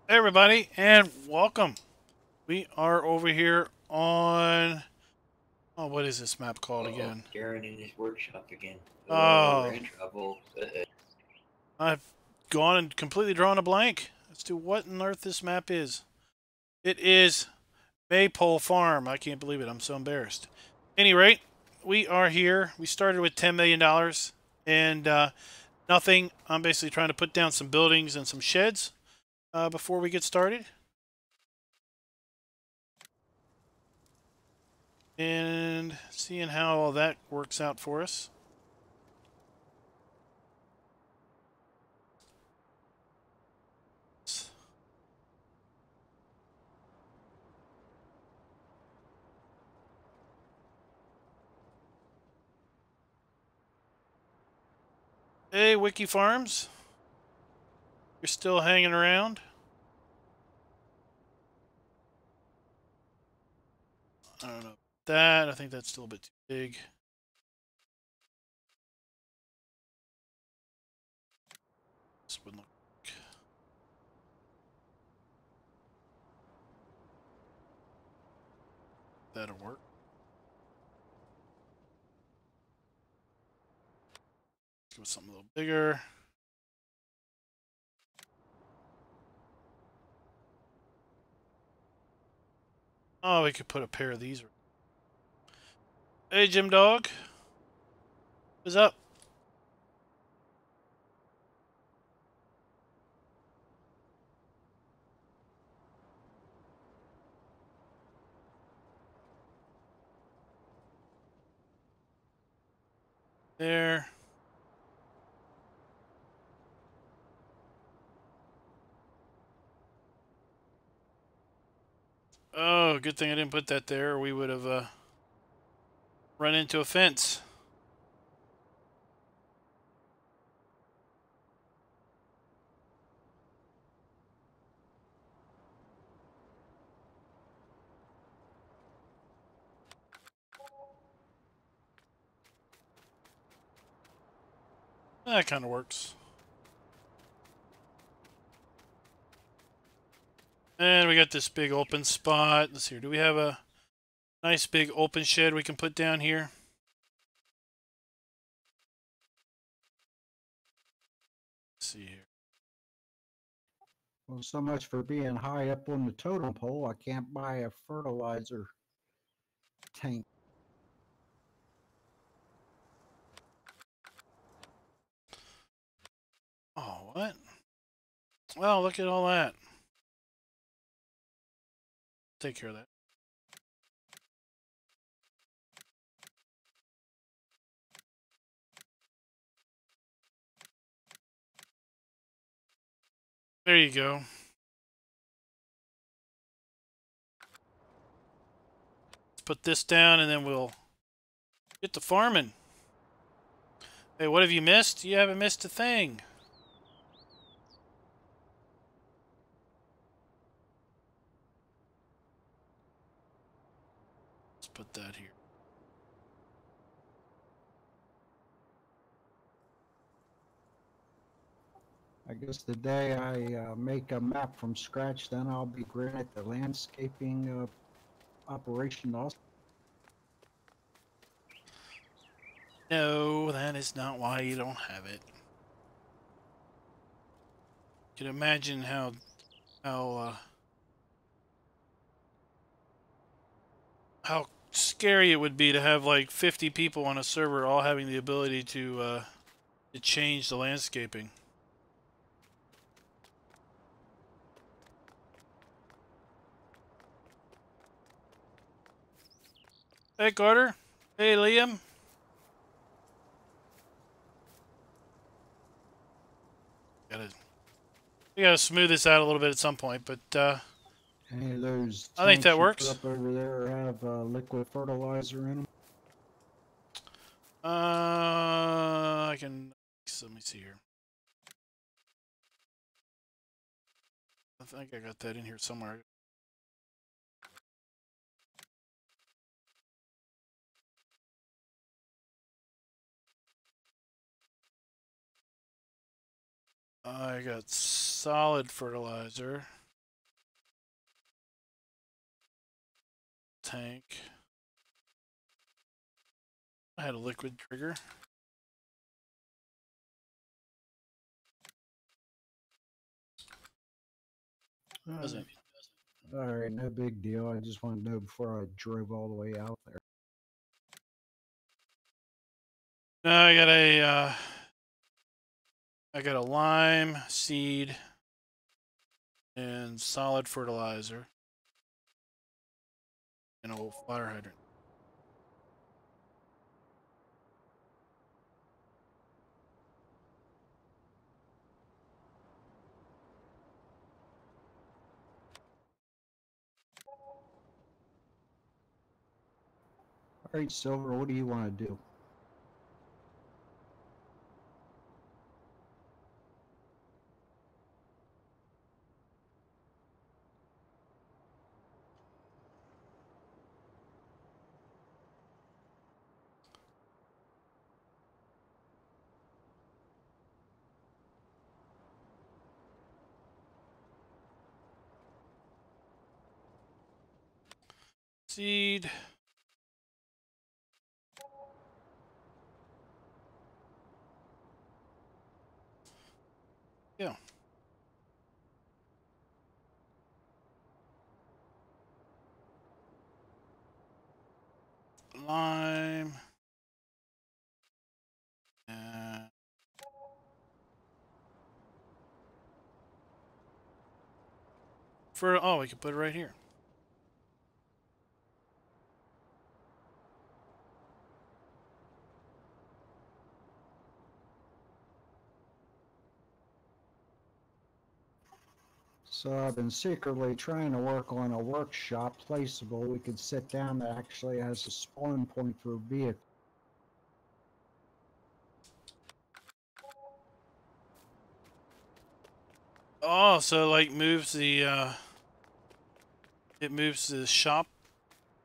Hey everybody, and welcome. We are over here on... Oh, what is this map called Uh-oh, again? Darren in his workshop again. Oh, we're Oh, in trouble. I've gone and completely drawn a blank as to what on earth this map is. It is Maypole Farm. I can't believe it. I'm so embarrassed. Any rate, we are here. We started with $10 million and nothing. I'm basically trying to put down some buildings and some sheds before we get started. And seeing how all that works out for us. Hey, Wiki Farms. You're still hanging around? I don't know. That, I think that's still a bit too big. This wouldn't look like that'll work. Let's go with something a little bigger. Oh, we could put a pair of these. Hey, Jim Dog. What's up? There. Oh, good thing I didn't put that there, or we would have run into a fence. That kind of works. And we got this big open spot. Let's see here. Do we have a nice big open shed we can put down here? Let's see here. Well, so much for being high up on the totem pole. I can't buy a fertilizer tank. Oh, what? Well, look at all that. Take care of that. There you go. Let's put this down and then we'll get to farming. Hey, what have you missed? You haven't missed a thing. Let's put that here. I guess the day I make a map from scratch, then I'll be granted the landscaping operation also. No, that is not why you don't have it. You can imagine how how scary it would be to have like 50 people on a server all having the ability to change the landscaping. Hey, Carter. Hey, Liam. We gotta smooth this out a little bit at some point, but Any of those I think that tanks you put works. up over there have liquid fertilizer in them? I can. Let me see here. I think I got that in here somewhere. I got solid fertilizer. tank. I had a liquid trigger. Doesn't. All right, no big deal. I just wanted to know before I drove all the way out there. No, I got a lime seed and solid fertilizer and a fire hydrant. All right, Silver, what do you want to do? Seed. Yeah. Lime. We can put it right here. So I've been secretly trying to work on a workshop placeable we could sit down that actually has a spawn point for a vehicle. Oh, so like moves the it moves the shop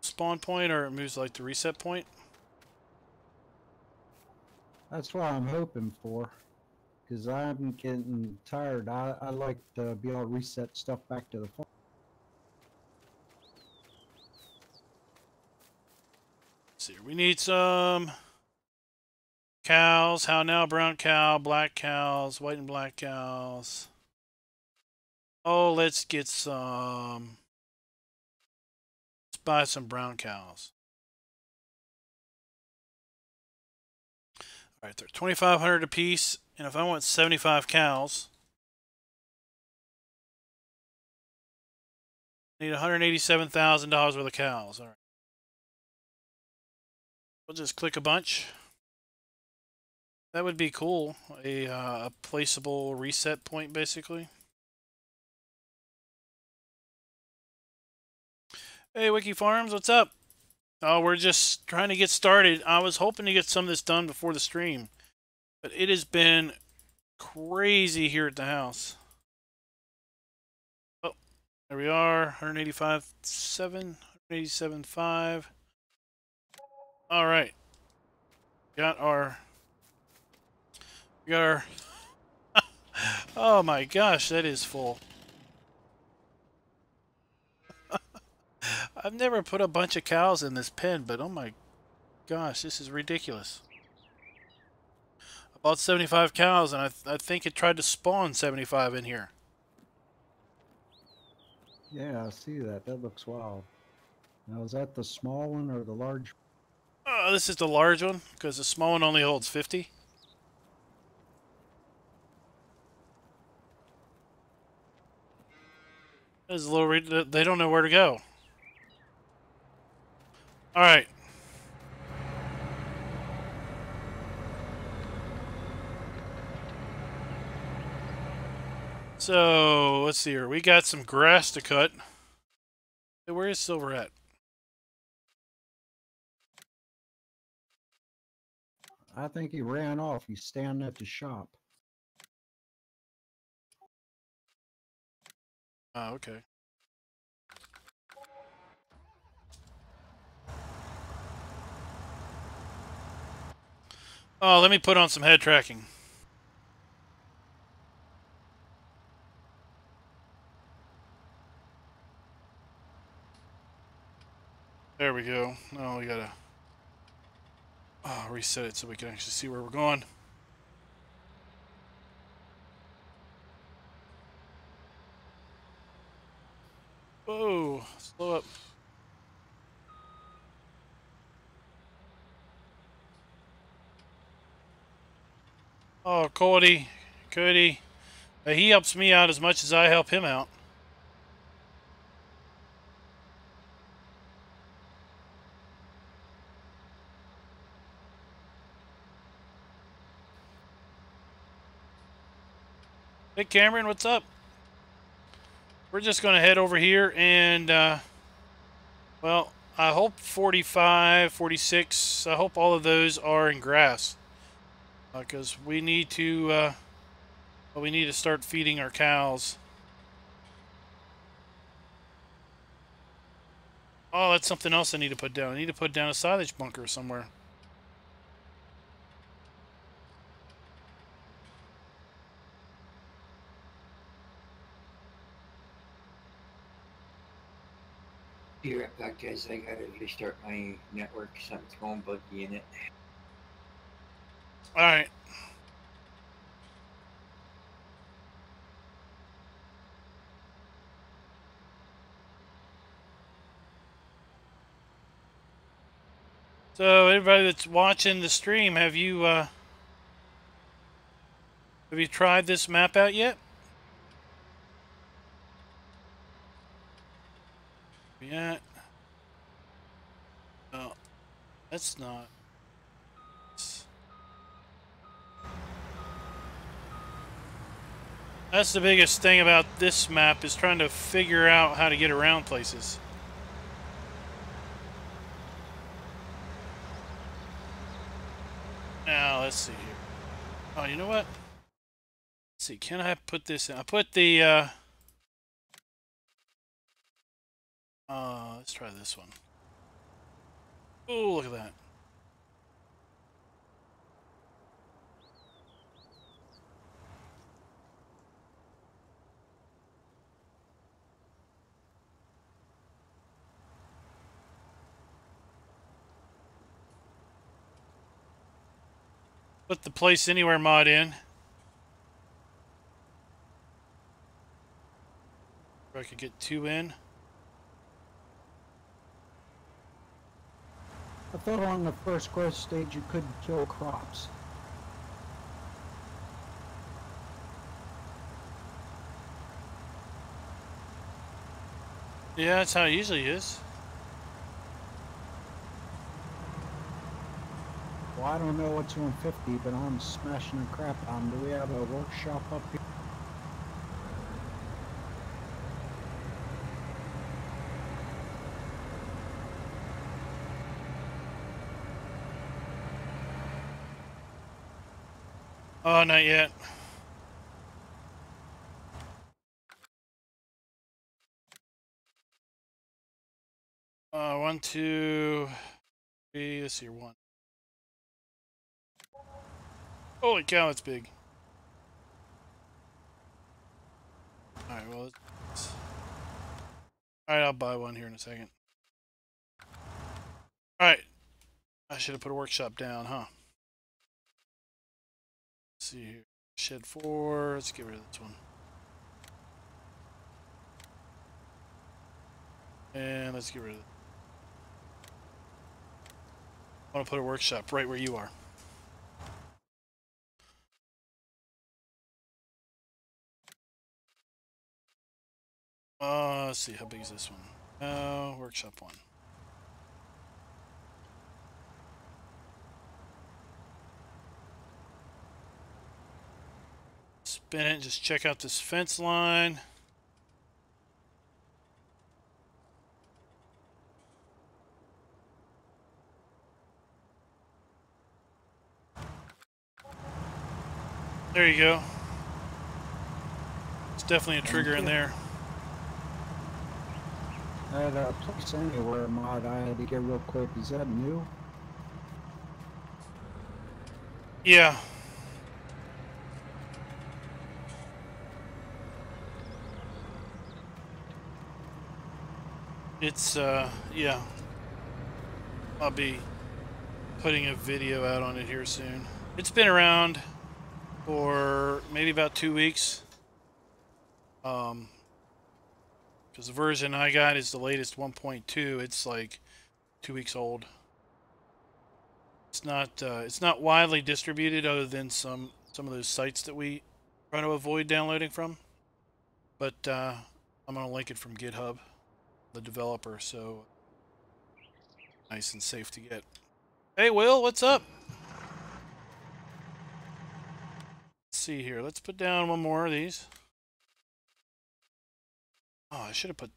spawn point, or it moves like the reset point? That's what I'm hoping for, because I'm getting tired. I like to be able to reset stuff back to the farm. Let's see, we need some cows. How now? Brown cow, black cows, white and black cows. Oh, let's get some. Let's buy some brown cows. All right, they're 2,500 a piece, and if I want 75 cows, I need $187,000 worth of cows. All right, we'll just click a bunch. That would be cool. A placeable reset point, basically. Hey, Wiki Farms, what's up? Oh, we're just trying to get started. I was hoping to get some of this done before the stream, but it has been crazy here at the house. Oh, there we are. 185.7, 187.5. All right. Got our. Oh my gosh, that is full. I've never put a bunch of cows in this pen, but oh my gosh, this is ridiculous. I bought 75 cows, and I think it tried to spawn 75 in here. Yeah, I see that. That looks wild. Now, is that the small one or the large? This is the large one, because the small one only holds 50. There's a little. They don't know where to go. All right. So let's see here. We got some grass to cut. Hey, where is Silver at? I think he ran off. He's standing at the shop. Oh, okay. Oh, let me put on some head tracking. we go. Oh, we gotta reset it so we can actually see where we're going. Whoa, slow up. Oh, Cody. He helps me out as much as I help him out. Hey, Cameron, what's up? We're just going to head over here and, well, I hope 45, 46, I hope all of those are in grass. Because we need to start feeding our cows. Oh, that's something else I need to put down. I need to put down a silage bunker somewhere. Be right back, guys. I gotta restart my network. Something's going buggy in it. All right. So, everybody that's watching the stream, have you tried this map out yet? Yeah. Oh, that's not. That's the biggest thing about this map is trying to figure out how to get around places. Now, let's see here. Oh, you know what? Let's see, can I put this in? I put the, let's try this one. Oh, look at that. Put the place anywhere mod in. If I could get 2 in. I thought on the first growth stage you couldn't kill crops. Yeah, that's how it usually is. Well, I don't know what's 150, but I'm smashing the crap out of them. Do we have a workshop up here? Oh, not yet. One, two, three. Let's see, 1. Holy cow, it's big. All right, well, all right, I'll buy one here in a second. All right, I should have put a workshop down, huh? Let's see here. Shed 4. Let's get rid of this one. And let's get rid of it. I want to put a workshop right where you are. Let's see, how big is this one? Workshop 1. Spin it, just check out this fence line. There you go. It's definitely a trigger in there. I had a place anywhere mod I had to get real quick. Is that new? Yeah. It's, yeah. I'll be putting a video out on it here soon. It's been around for maybe about 2 weeks. Because the version I got is the latest 1.2. It's like 2 weeks old. It's not widely distributed other than some of those sites that we try to avoid downloading from. But I'm gonna link it from GitHub, the developer, so nice and safe to get. Hey Will, what's up? Let's see here. Let's put down one more of these. Oh, I should have put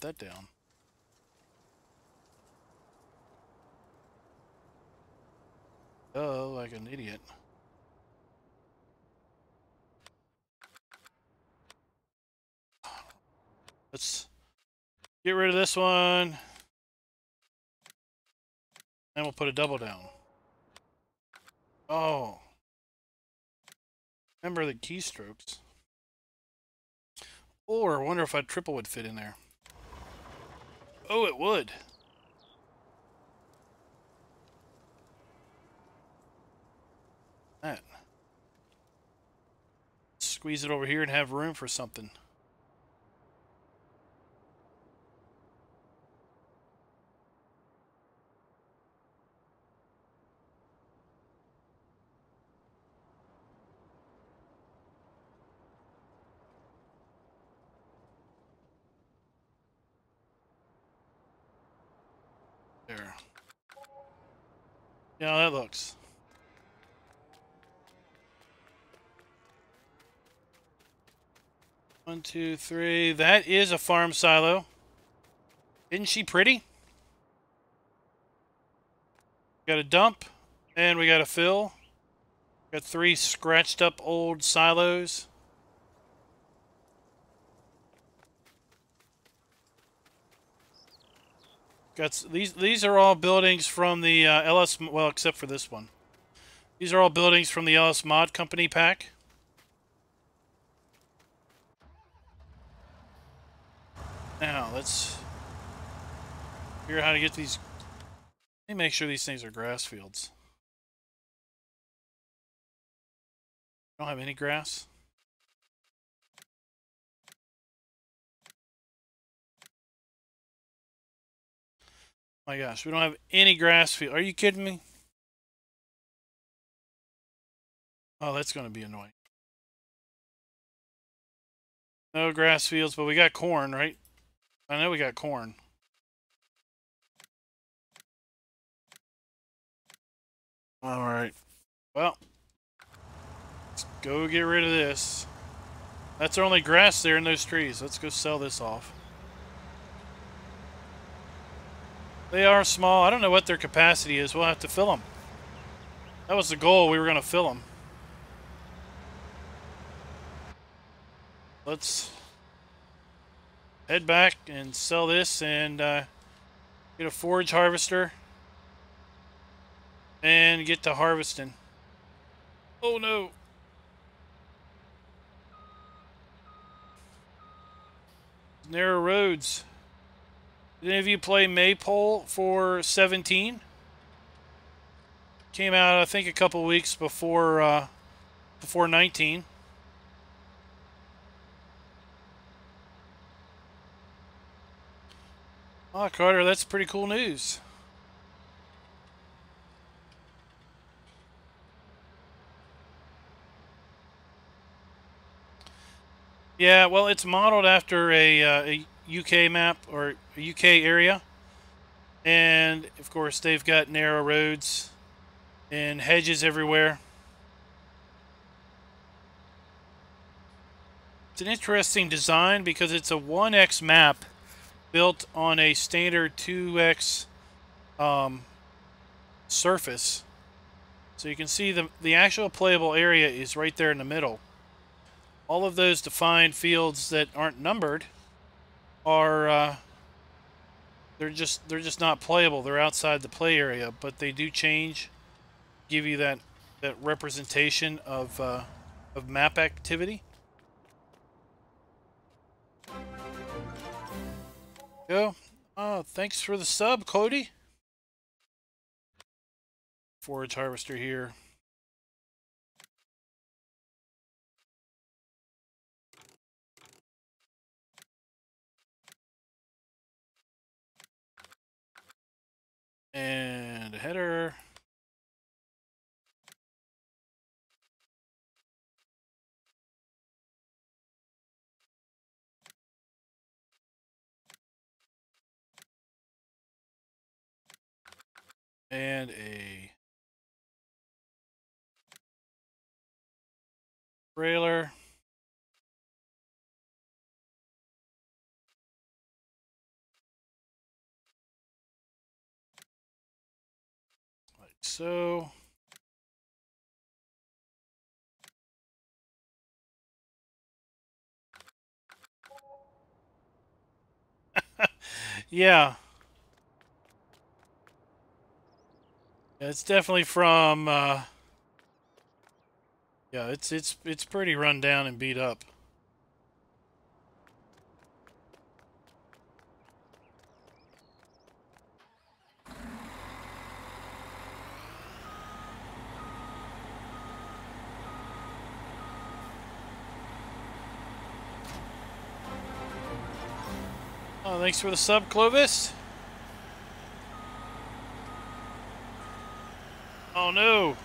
that down. Oh, like an idiot. Let's get rid of this one. And we'll put a double down. Oh. Remember the keystrokes. Or I wonder if a triple would fit in there. Oh, it would. That. Squeeze it over here and have room for something. There. Yeah, that looks. One, two, three. That is a farm silo. Isn't she pretty? Got a dump, and we got a fill. Got 3 scratched up old silos. Got these are all buildings from the LS, well, except for this one. These are all buildings from the LS Mod Company pack. Now let's figure out how to get these. Let me make sure these things are grass fields. Don't have any grass. My gosh, we don't have any grass field. Are you kidding me? Oh, that's going to be annoying. No grass fields, but we got corn, right? I know we got corn. All right. Well, let's go get rid of this. That's our only grass there in those trees. Let's go sell this off. They are small. I don't know what their capacity is. We'll have to fill them. That was the goal. We were going to fill them. Let's head back and sell this and get a forage harvester and get to harvesting. Oh no. Narrow roads. Did any of you play Maypole for 17? Came out, I think, a couple weeks before 19. Oh, Carter, that's pretty cool news. Yeah, well, it's modeled after a UK map or a UK area. And, of course, they've got narrow roads and hedges everywhere. It's an interesting design because it's a 1x map built on a standard 2x surface. So you can see the actual playable area is right there in the middle. All of those defined fields that aren't numbered are they're just not playable. They're outside the play area, but they do change, give you that representation of map activity. Go. Oh, thanks for the sub, Cody. forage harvester here. And a header. And a trailer. Like so. Yeah. It's definitely from yeah, it's pretty run down and beat up. Oh, thanks for the sub, Clovis. Oh no.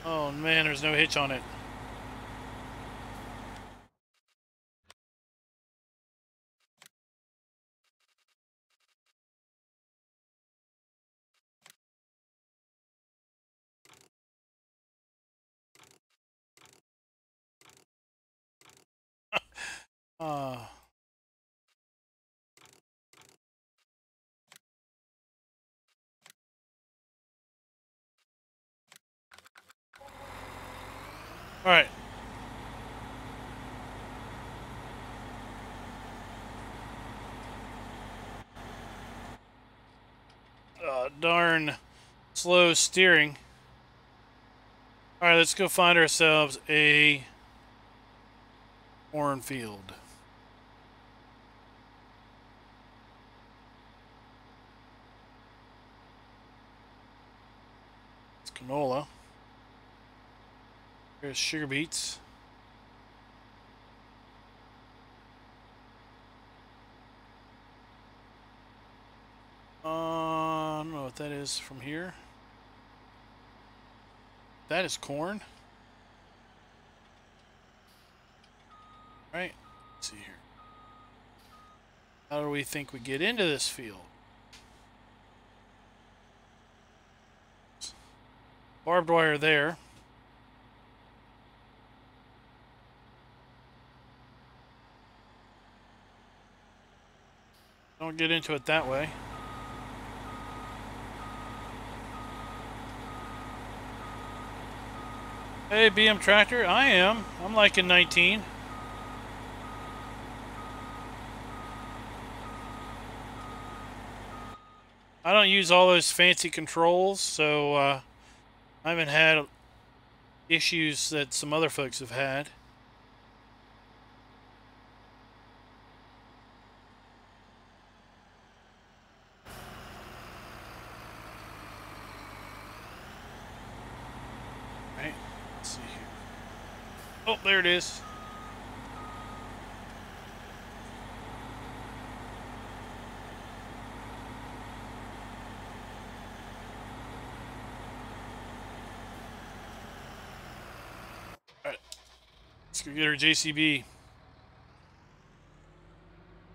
Oh man, there's no hitch on it. Uh all right. Darn slow steering. All right, let's go find ourselves a cornfield. It's canola. There's sugar beets. I don't know what that is from here. That is corn. Right. Let's see here. How do we think we get into this field? Barbed wire there. Don't get into it that way. Hey, BM Tractor, I am. I'm liking 19. I don't use all those fancy controls, so I haven't had issues that some other folks have had. Right, let's see here. Oh, there it is. All right, let's go get our JCB.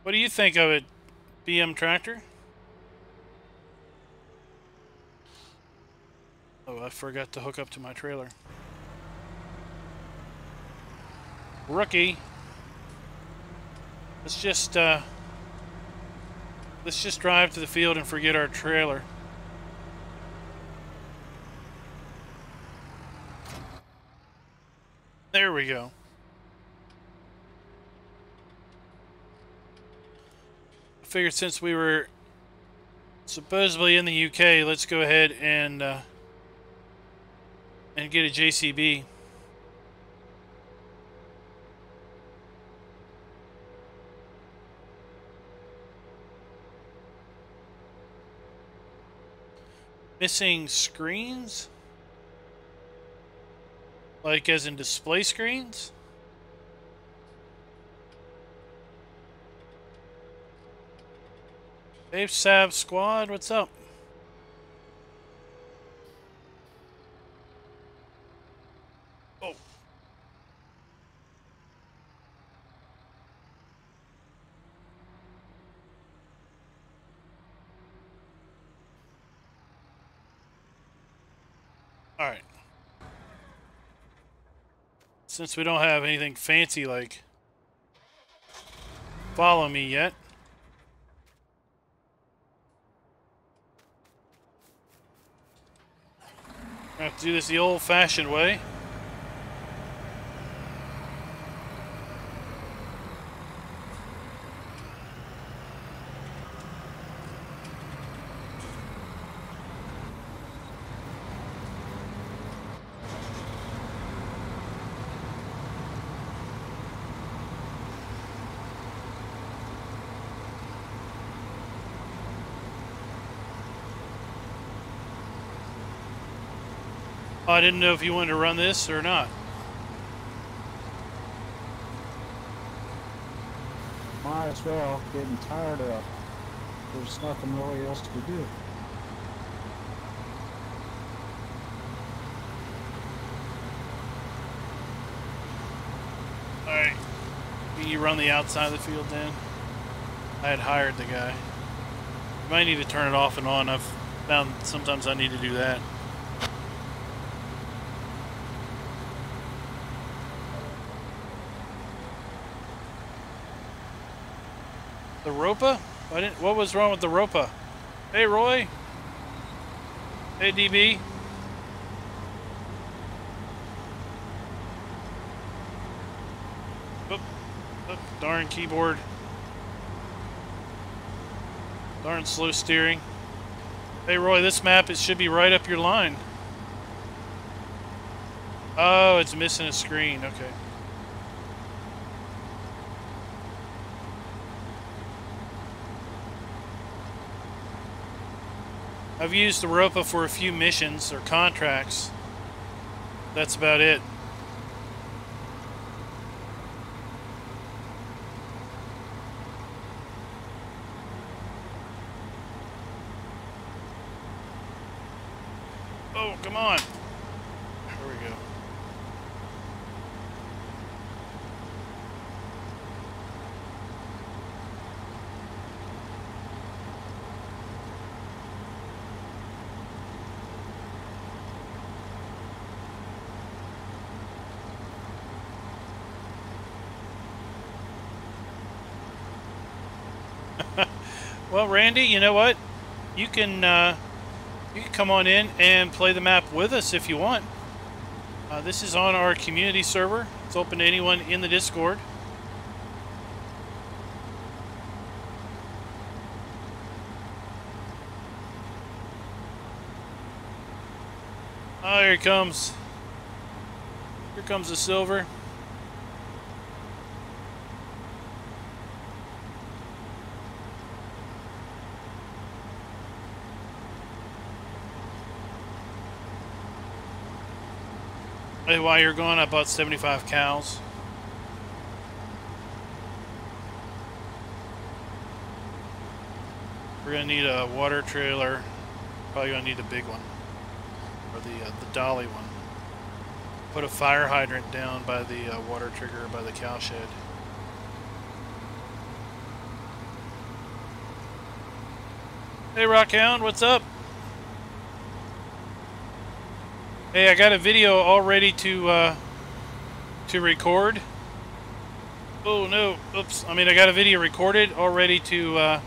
What do you think of it, BM Tractor? Oh, I forgot to hook up to my trailer. Rookie. Let's just drive to the field and forget our trailer. There we go. I figured since we were supposedly in the UK, let's go ahead and get a JCB. Missing screens? Like as in display screens? Dave Sav Squad, what's up? Oh. Alright. Since we don't have anything fancy like follow me yet. I have to do this the old-fashioned way. Oh, I didn't know if you wanted to run this or not. Might as well. Getting tired of. There's nothing really else to do. Alright. You run the outside of the field then? I had hired the guy. You might need to turn it off and on. I've found sometimes I need to do that. The Ropa? What was wrong with the Ropa? Hey, Roy. Hey, DB. Oop. Oop. Darn keyboard. Darn slow steering. Hey, Roy, this map, it should be right up your line. Oh, it's missing a screen. Okay. I've used the Ropa for a few missions or contracts. That's about it. Oh, come on. Here we go. Well, Randy, you know what? You can come on in and play the map with us if you want. This is on our community server. It's open to anyone in the Discord. Oh, here he comes. Here comes the silver. Hey, while you're gone, I bought 75 cows. We're gonna need a water trailer. Probably gonna need a big one, or the dolly one. Put a fire hydrant down by the water trigger by the cow shed. Hey, Rockhound, what's up? Hey, I got a video all ready to record. Oh no! Oops! I mean, I got a video recorded, all ready to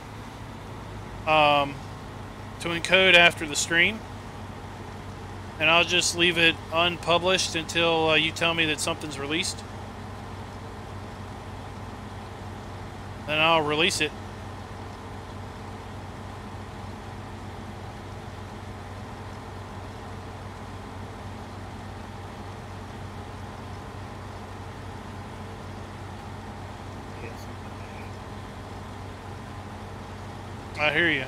encode after the stream, and I'll just leave it unpublished until you tell me that something's released. Then I'll release it. I hear you.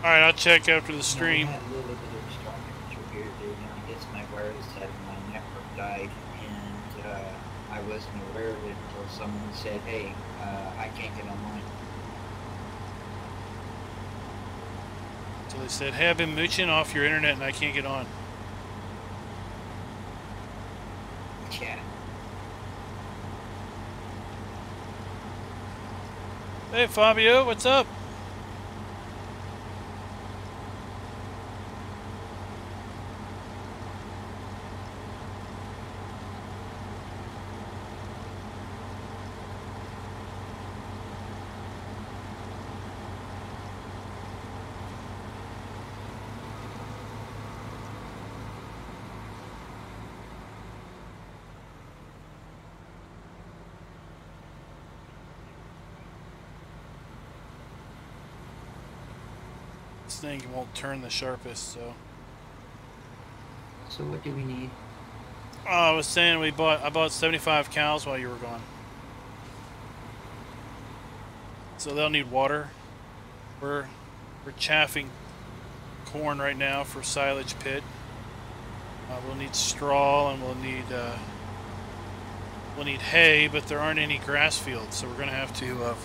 Alright, I'll check after the We stream. had a little bit of a storm temperature here today. Now, I guess my wireless side of my network died, and I wasn't aware of it until someone said, "Hey, I can't get online." So they said, hey, I've been mooching off your internet and I can't get on. Yeah. Hey, Fabio, what's up? This thing won't turn the sharpest, so. So what do we need? Oh, I was saying I bought 75 cows while you were gone. So they'll need water. We're chaffing corn right now for silage pit. We'll need straw and we'll need hay, but there aren't any grass fields, so we're gonna have to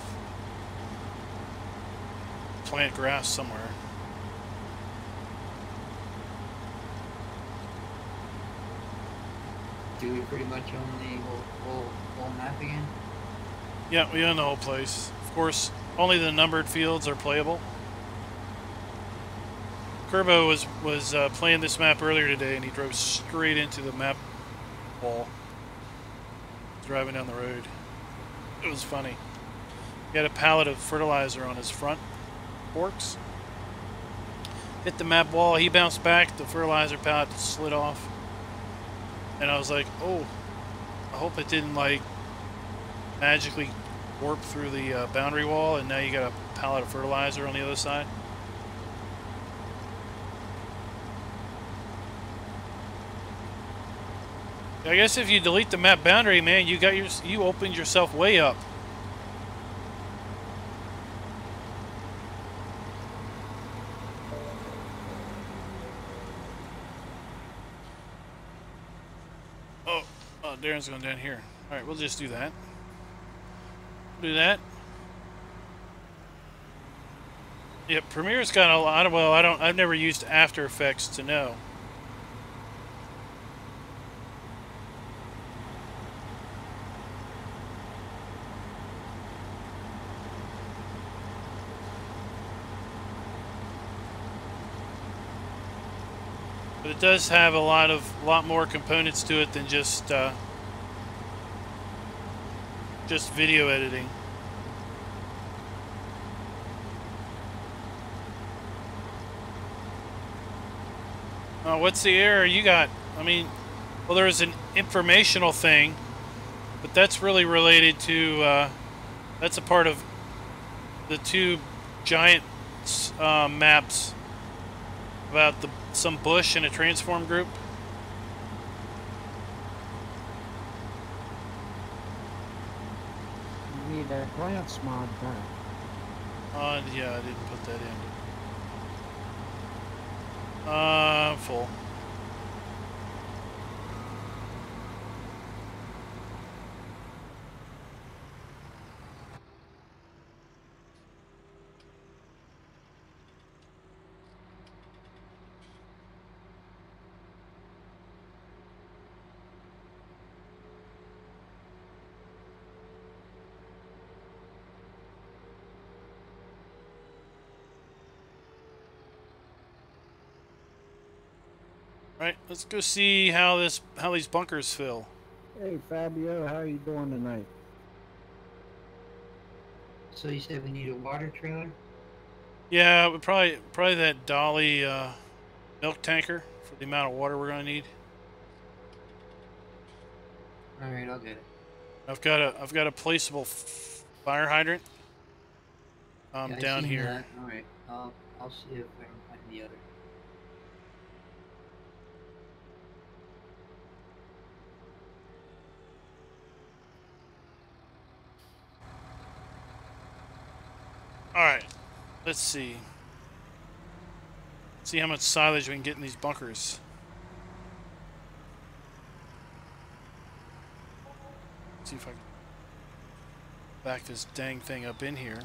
plant grass somewhere. Do we pretty much own the whole map again? Yeah, we own the whole place. Of course, only the numbered fields are playable. Kerbo was playing this map earlier today, and he drove straight into the map wall. Driving down the road. It was funny. He had a pallet of fertilizer on his front forks. Hit the map wall, he bounced back, the fertilizer pallet slid off. And I was like, oh, I hope it didn't like magically warp through the boundary wall and now you got a pallet of fertilizer on the other side. I guess if you delete the map boundary, man, you opened yourself way up. Oh, Darren's going down here. All right, we'll just do that. Do that. Yeah, Premiere's got a lot of, well, I've never used After Effects to know. But it does have a lot more components to it than just video editing. What's the error you got? I mean, well, there's an informational thing, but that's really related to that's a part of the two giant maps about some bush in a transform group. You need a glance mod back. Yeah, I didn't put that in. Full. Right, let's go see how these bunkers fill. Hey Fabio, how you doing tonight? So you said we need a water trailer? Yeah, probably that dolly milk tanker for the amount of water we're gonna need. All right, I'll get it. I've got a placeable fire hydrant Yeah, I down seen here. that. All right, I'll see if I can find the other. All right, let's see. See how much silage we can get in these bunkers. See if I can back this dang thing up in here.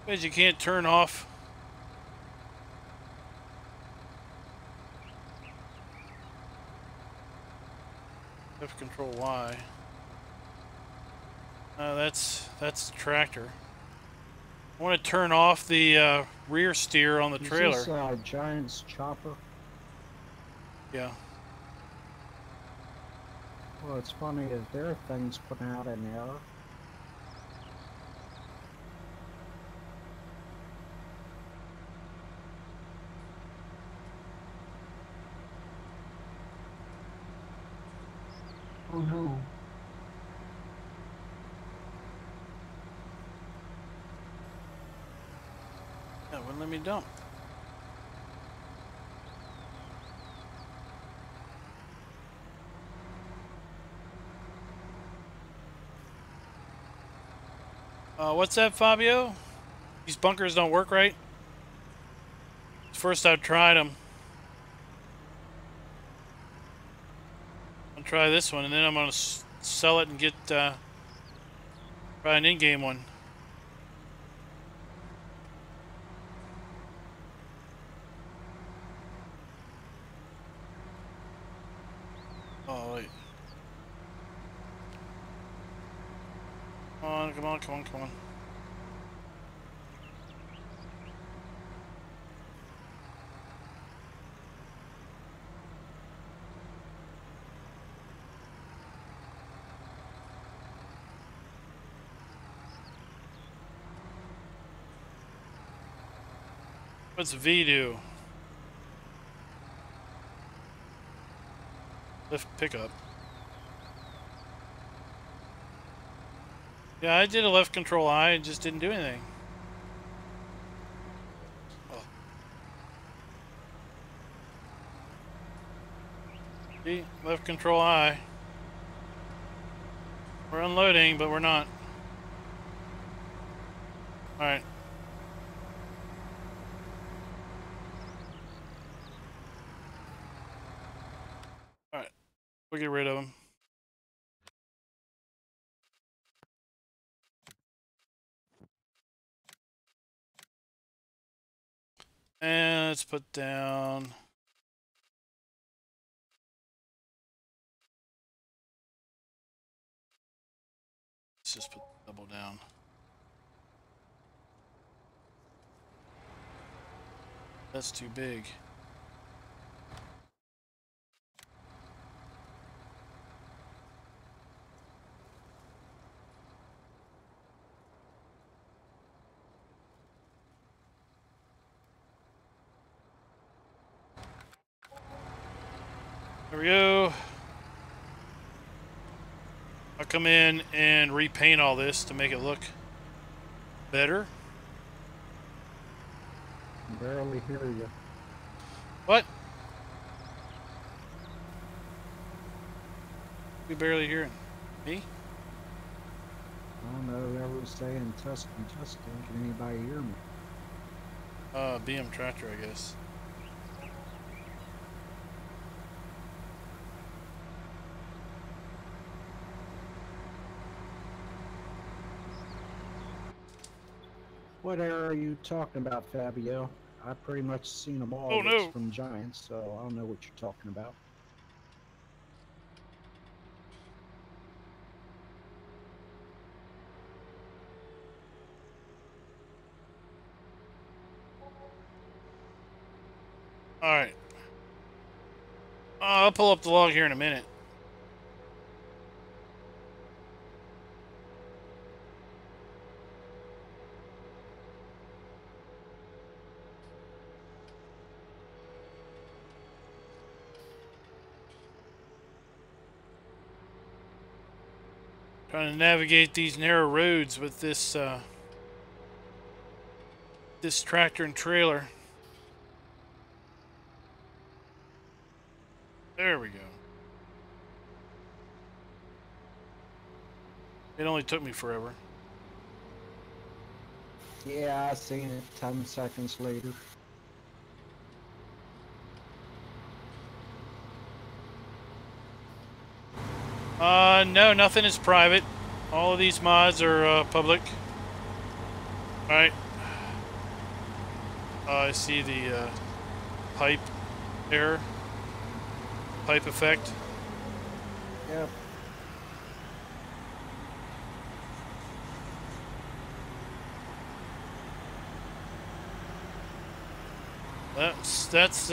Because you can't turn off. F control Y. That's the tractor. I want to turn off the rear steer on the trailer. Is this Giant's chopper? Yeah. Well, it's funny is their thing's putting out an error. Oh no. Yeah, wouldn't let me dump. What's that, Fabio? These bunkers don't work right? First I've tried them. I'll try this one, and then I'm going to sell it and get try an in-game one. Oh, wait. Come on, come on, come on, come on. What's V do? Lift pickup. Yeah, I did a left control I, it just didn't do anything. Oh. See, left control I. We're unloading, but we're not. Alright. Alright. We'll get rid of them. And let's put down. Let's just put double down. That's too big. There we go. I'll come in and repaint all this to make it look better. I barely hear you. What? You barely hearing me? I don't know, they were saying testing, testing. Can anybody hear me? BM tractor, I guess. What area are you talking about, Fabio? I pretty much seen them all. Oh, no. From Giants, so I don't know what you're talking about. Alright. I'll pull up the log here in a minute. Trying to navigate these narrow roads with this this tractor and trailer. There we go. It only took me forever. Yeah, I seen it 10 seconds later. No, nothing is private. All of these mods are public. Alright. I see the pipe error. Pipe effect. Yep. That's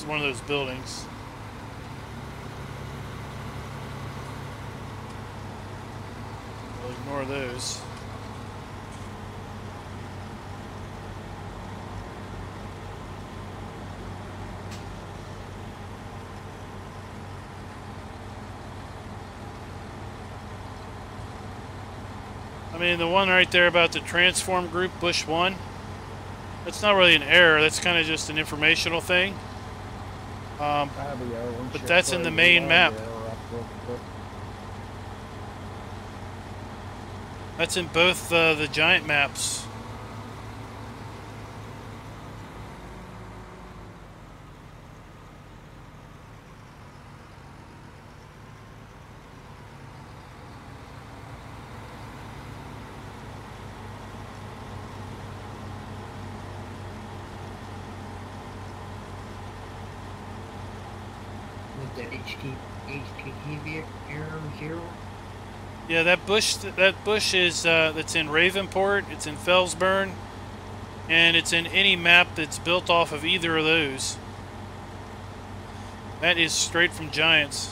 one of those buildings. We'll ignore those. I mean, the one right there about the transform group, Bush 1, that's not really an error. That's kind of just an informational thing. But that's in the main map. That's in both the giant maps. With that HTTP error 0? Yeah, that bush is that's in Ravenport. It's in Felsburn, and it's in any map that's built off of either of those. That is straight from Giants.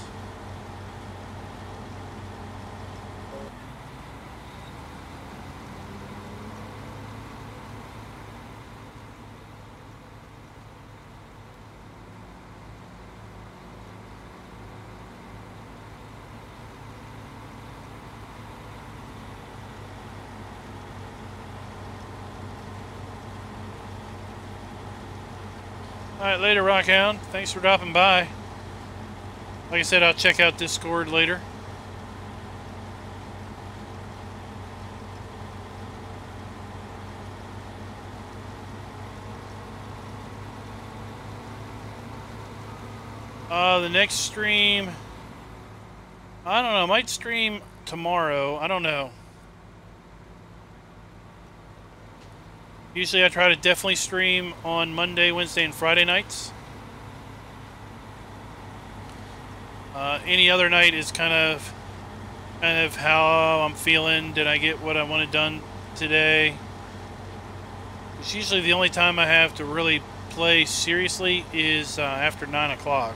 Alright, later, Rockhound. Thanks for dropping by. Like I said, I'll check out Discord later. The next stream, I don't know, might stream tomorrow. I don't know. Usually I try to definitely stream on Monday, Wednesday, and Friday nights. Any other night is kind of how I'm feeling. Did I get what I wanted done today? It's usually the only time I have to really play seriously is after 9 o'clock.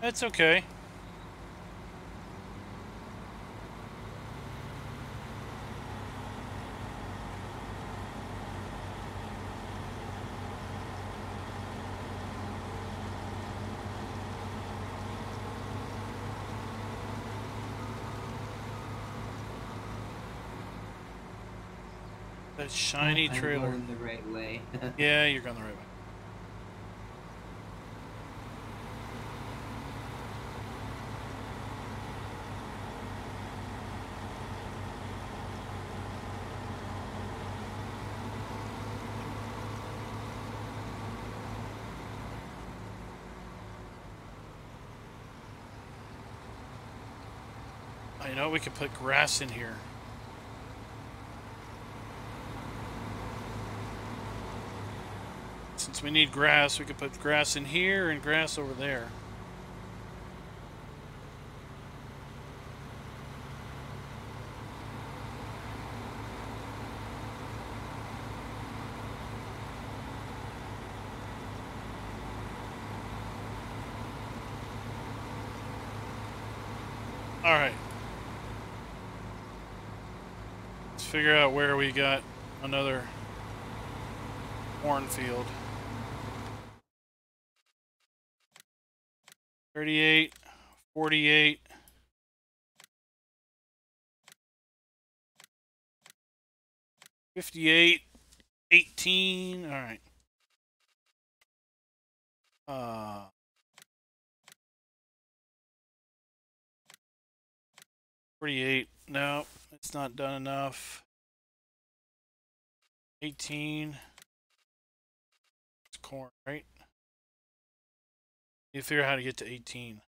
That's okay. That shiny trailer. I'm going the right way. Yeah, you're going the right way. You know, we could put grass in here. Since we need grass, we could put grass in here and grass over there. All right. Let's figure out where we got another cornfield. 38, 48. 58, 18. All right. 48. No, it's not done enough. 18. It's corn, right? You figure out how to get to 18.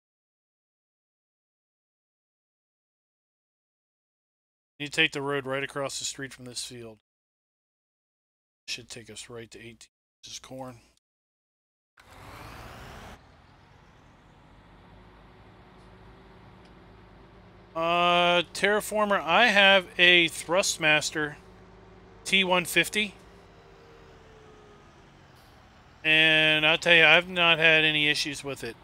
You take the road right across the street from this field. Should take us right to 18. This is corn. Terraformer, I have a Thrustmaster T150. And I'll tell you, I've not had any issues with it.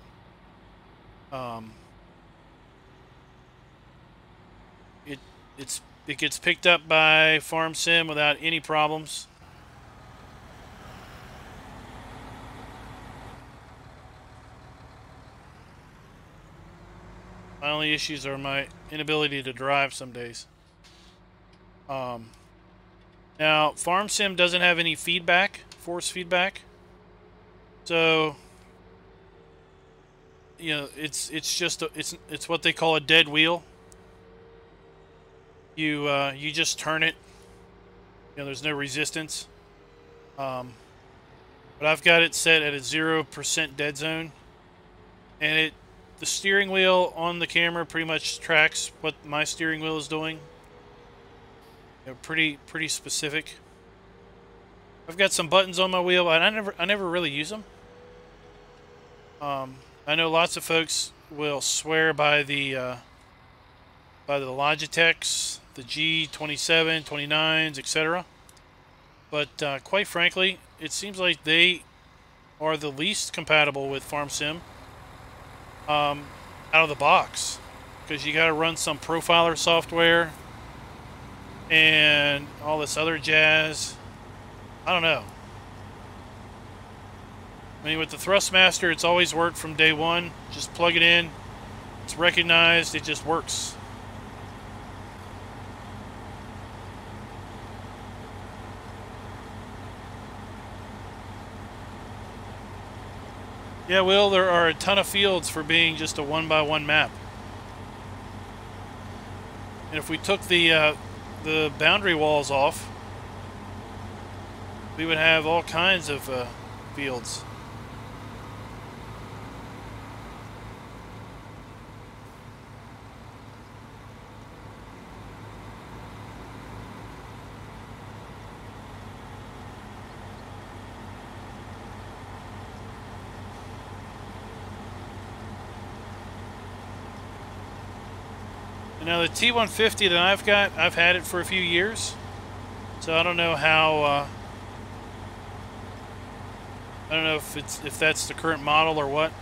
It gets picked up by Farm Sim without any problems. My only issues are my inability to drive some days. Now, Farm Sim doesn't have any feedback, force feedback. So, you know, it's just it's what they call a dead wheel. You just turn it. You know, there's no resistance. But I've got it set at a 0% dead zone, and the steering wheel on the camera pretty much tracks what my steering wheel is doing. You know, pretty specific. I've got some buttons on my wheel, and I never really use them. I know lots of folks will swear by the Logitechs, the G27, 29s, etc. But quite frankly, it seems like they are the least compatible with Farm Sim out of the box, because you got to run some profiler software and all this other jazz. I don't know. I mean, with the Thrustmaster, it's always worked from day one. Just plug it in. It's recognized. It just works. Yeah, Will, there are a ton of fields for being just a 1x1 map. And if we took the boundary walls off, we would have all kinds of fields. Now the T150 that I've got, I've had it for a few years, so I don't know how. I don't know if that's the current model or what.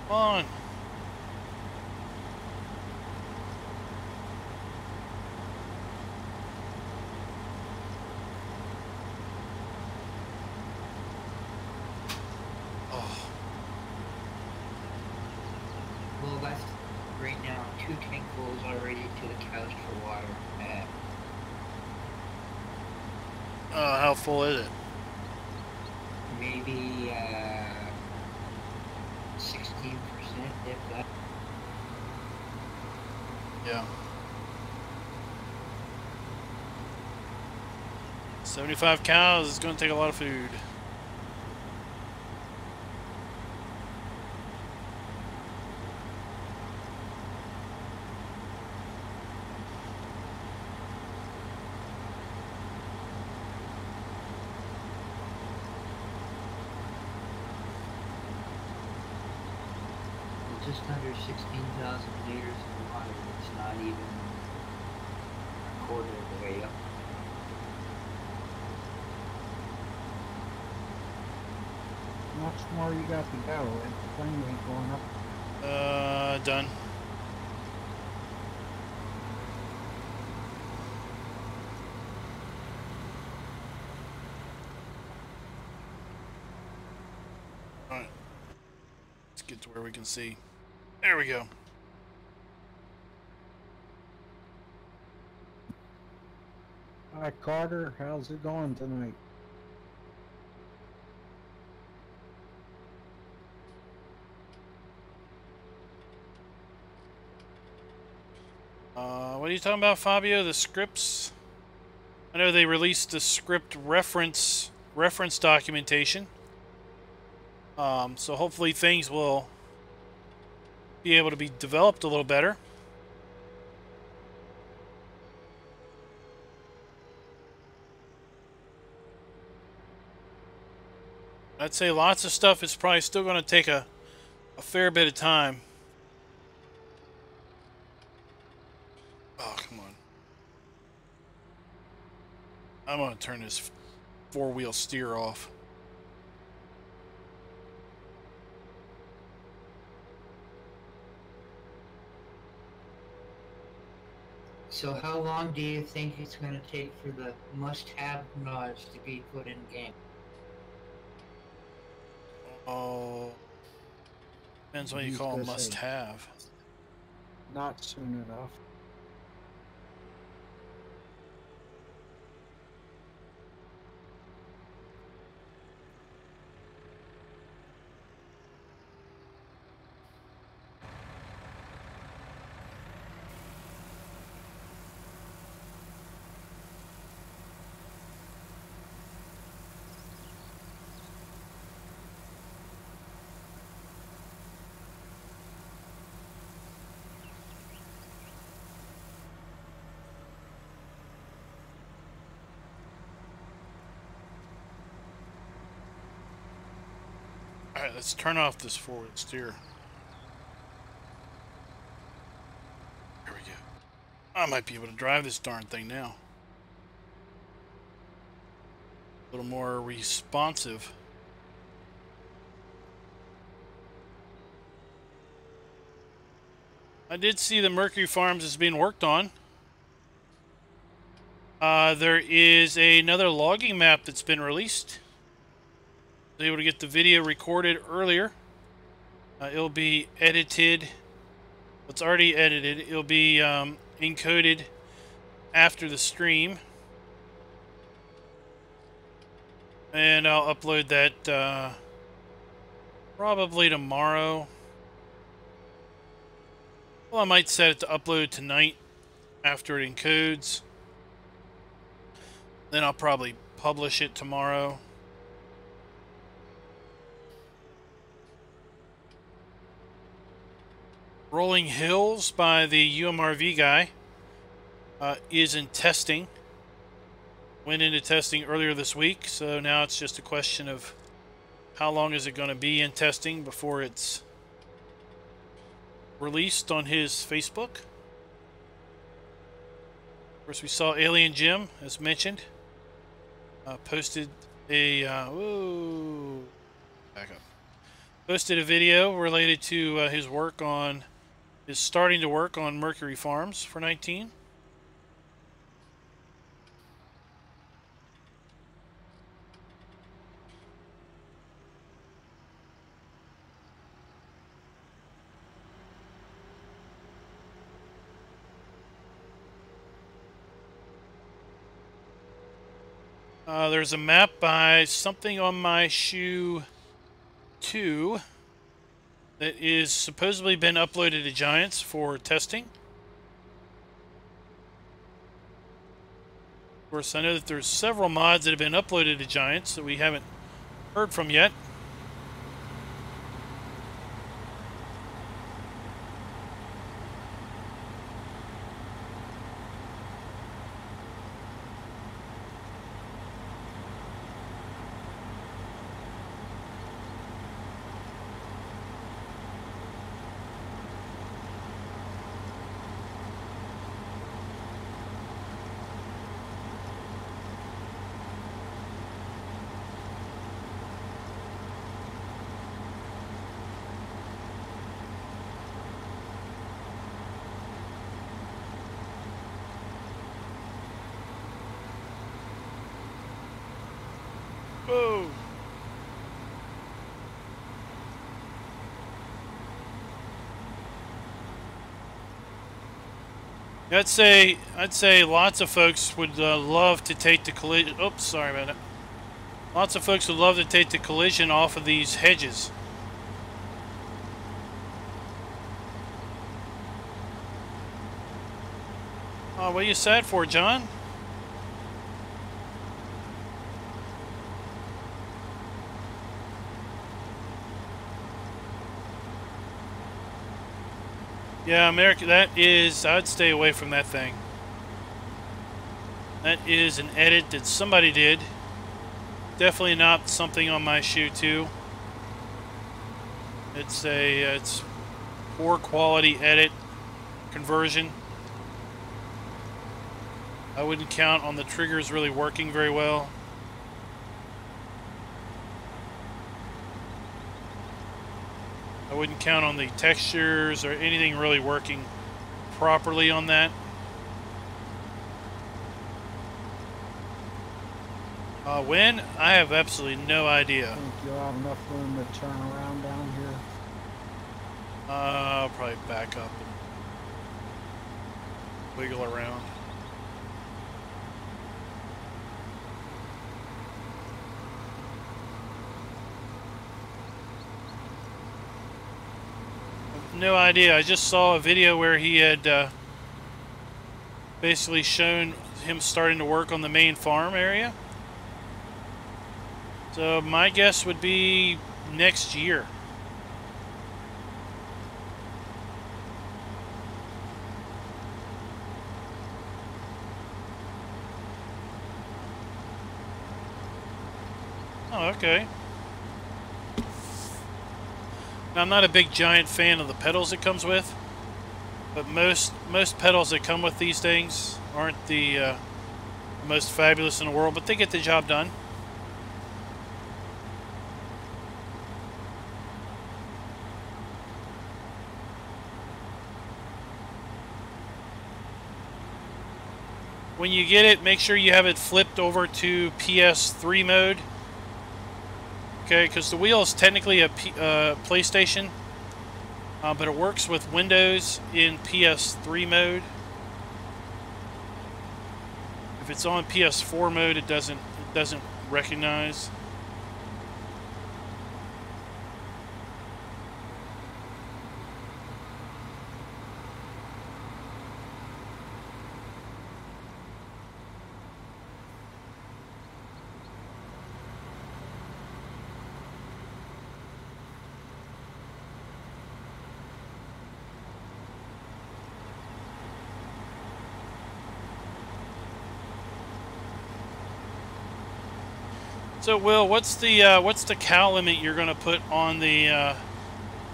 Come on. Oh. Well, that's right now 2 tankfuls already to the couch for water. How full is it? Maybe 16%, if that. Yeah. 75 cows is going to take a lot of food. Just under 16,000 liters of water. It's not even a quarter of the way up. Not much more you got to go? And the plane ain't going up. Done. All right. Let's get to where we can see. There we go. Hi, Carter. How's it going tonight? What are you talking about, Fabio? The scripts? I know they released the script reference documentation. So hopefully things will be able to be developed a little better. I'd say lots of stuff is probably still going to take a fair bit of time. Oh, come on. I'm going to turn this four-wheel steer off. So how long do you think it's going to take for the must-have mods to be put in game? Oh, depends what you He's call gonna say must-have. not soon enough. Alright, let's turn off this forward steer. There we go. I might be able to drive this darn thing now. A little more responsive. I did see the Mercury Farms is being worked on. There is another logging map that's been released. I was able to get the video recorded earlier. It'll be edited. It's already edited. It'll be encoded after the stream. And I'll upload that probably tomorrow. Well, I might set it to upload tonight after it encodes. Then I'll probably publish it tomorrow. Rolling Hills by the UMRV guy is in testing. Went into testing earlier this week, so now it's just a question of how long is it going to be in testing before it's released on his Facebook. Of course, we saw Alien Jim, as mentioned, posted a posted a video related to his work on starting to work on Mercury Farms for 19. There's a map by Something on My Shoe 2 that is supposedly been uploaded to Giants for testing. Of course, I know that there's several mods that have been uploaded to Giants that we haven't heard from yet. Whoa. I'd say lots of folks would love to take the collision. Oops, sorry about it. Lots of folks would love to take the collision off of these hedges. Oh, what are you sad for, John? Yeah, America, that is, I'd stay away from that thing. That is an edit that somebody did. Definitely not something on my shoe, too. It's poor quality edit conversion. I wouldn't count on the triggers really working very well. I wouldn't count on the textures or anything really working properly on that. When? I have absolutely no idea. Think you'll have enough room to turn around down here? I'll probably back up and wiggle around. No idea. I just saw a video where he had basically shown him starting to work on the main farm area. So my guess would be next year. Oh, okay. Now, I'm not a big giant fan of the pedals it comes with, but most pedals that come with these things aren't the most fabulous in the world, but they get the job done. When you get it, make sure you have it flipped over to PS3 mode. Okay, because the wheel is technically a PlayStation, but it works with Windows in PS3 mode. If it's on PS4 mode, it doesn't recognize. So, Will, what's the cow limit you're going to put on the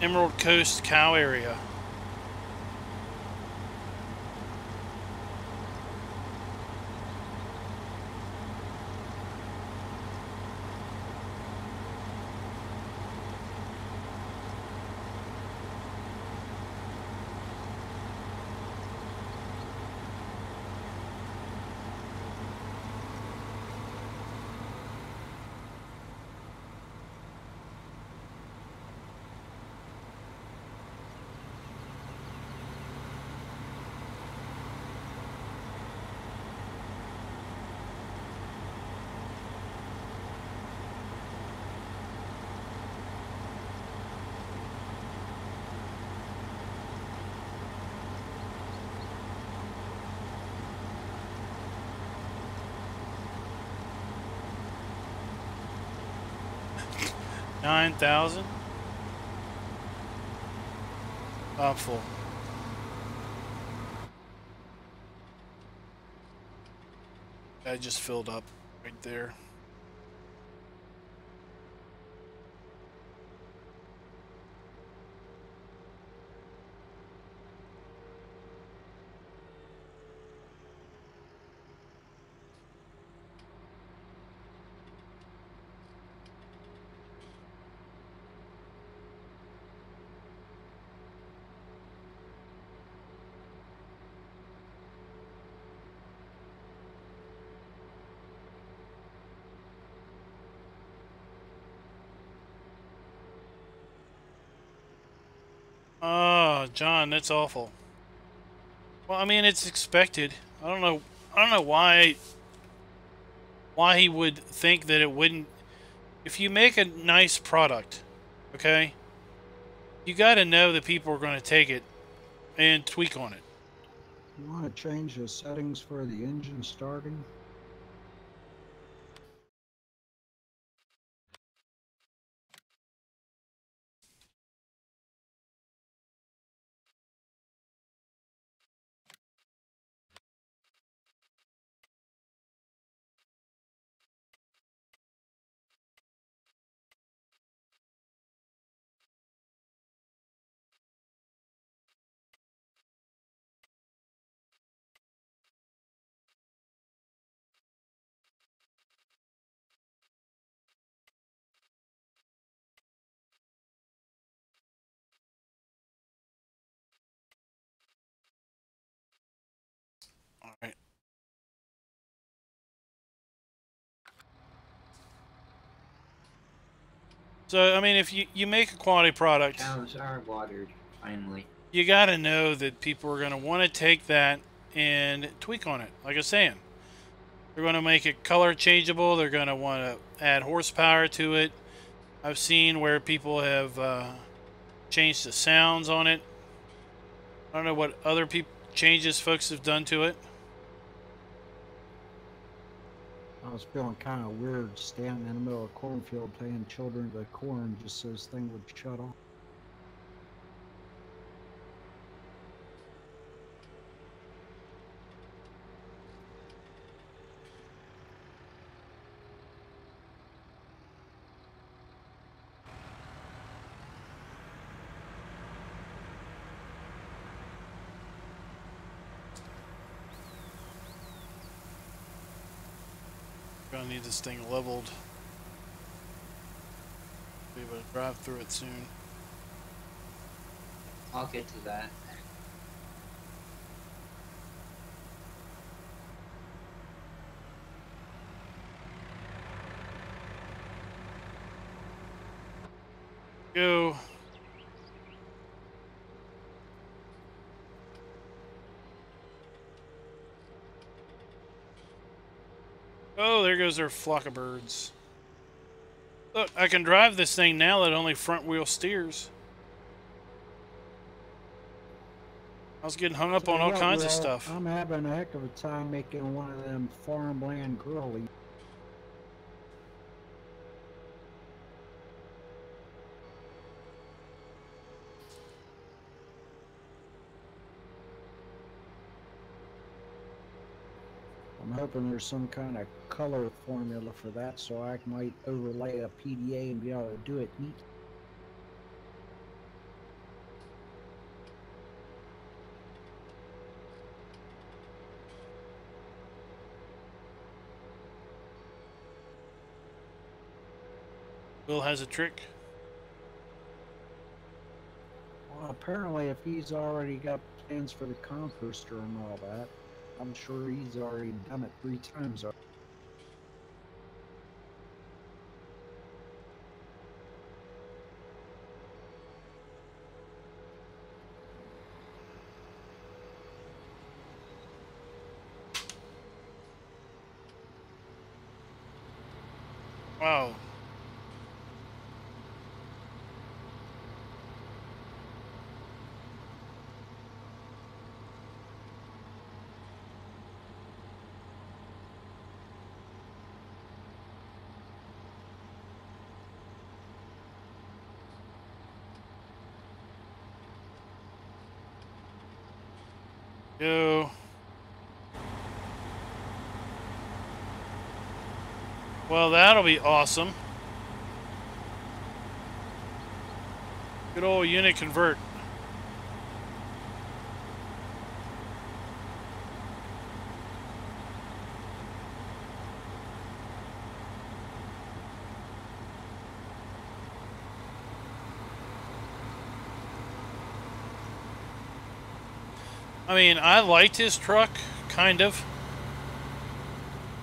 Emerald Coast cow area? $9,000. I'm full. I just filled up right there. Oh, John, that's awful. Well, I mean, it's expected. I don't know why he would think that it wouldn't. If you make a nice product, okay, you got to know that people are going to take it and tweak on it. You want to change the settings for the engine starting? All right. So, I mean, if you make a quality product, Cows are watered, finally. you got to know that people are going to want to take that and tweak on it. Like I was saying, they're going to make it color changeable. They're going to want to add horsepower to it. I've seen where people have changed the sounds on it. I don't know what other changes folks have done to it. I was feeling kind of weird standing in the middle of a cornfield playing Children of the Corn just so this thing would shut off. Gonna need this thing leveled. Be able to drive through it soon. I'll get to that. Go. Oh, there goes our flock of birds. Look, I can drive this thing now that only front wheel steers. I was getting hung up on all kinds of stuff. I'm having a heck of a time making one of them farmland girlies. I'm hoping there's some kind of color formula for that so I might overlay a PDA and be able to do it neat. Bill has a trick. Well, apparently if he's already got plans for the composter and all that, I'm sure he's already done it 3 times already. Wow. Go. Well, that'll be awesome. Good old unit convert. I mean, I liked his truck, kind of.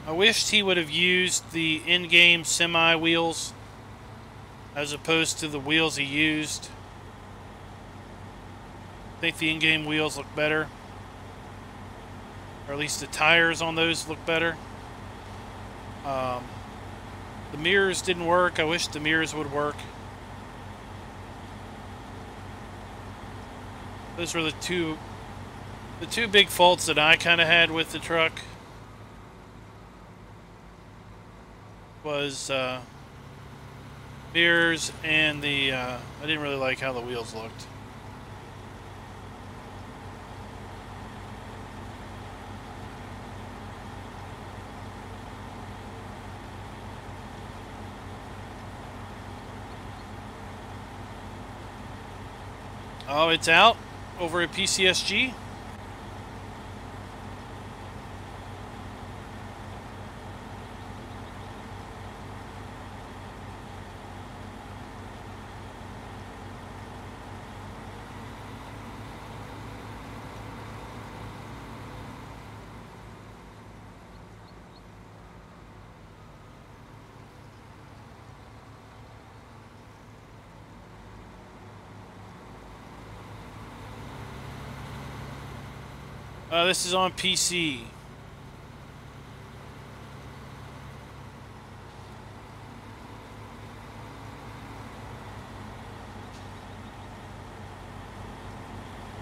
I wished he would have used the in-game semi wheels as opposed to the wheels he used. I think the in-game wheels look better. Or at least the tires on those look better. The mirrors didn't work. I wish the mirrors would work. Those were the two big faults that I kind of had with the truck. Was mirrors and the I didn't really like how the wheels looked. Oh, it's out over at PCSG. This is on PC.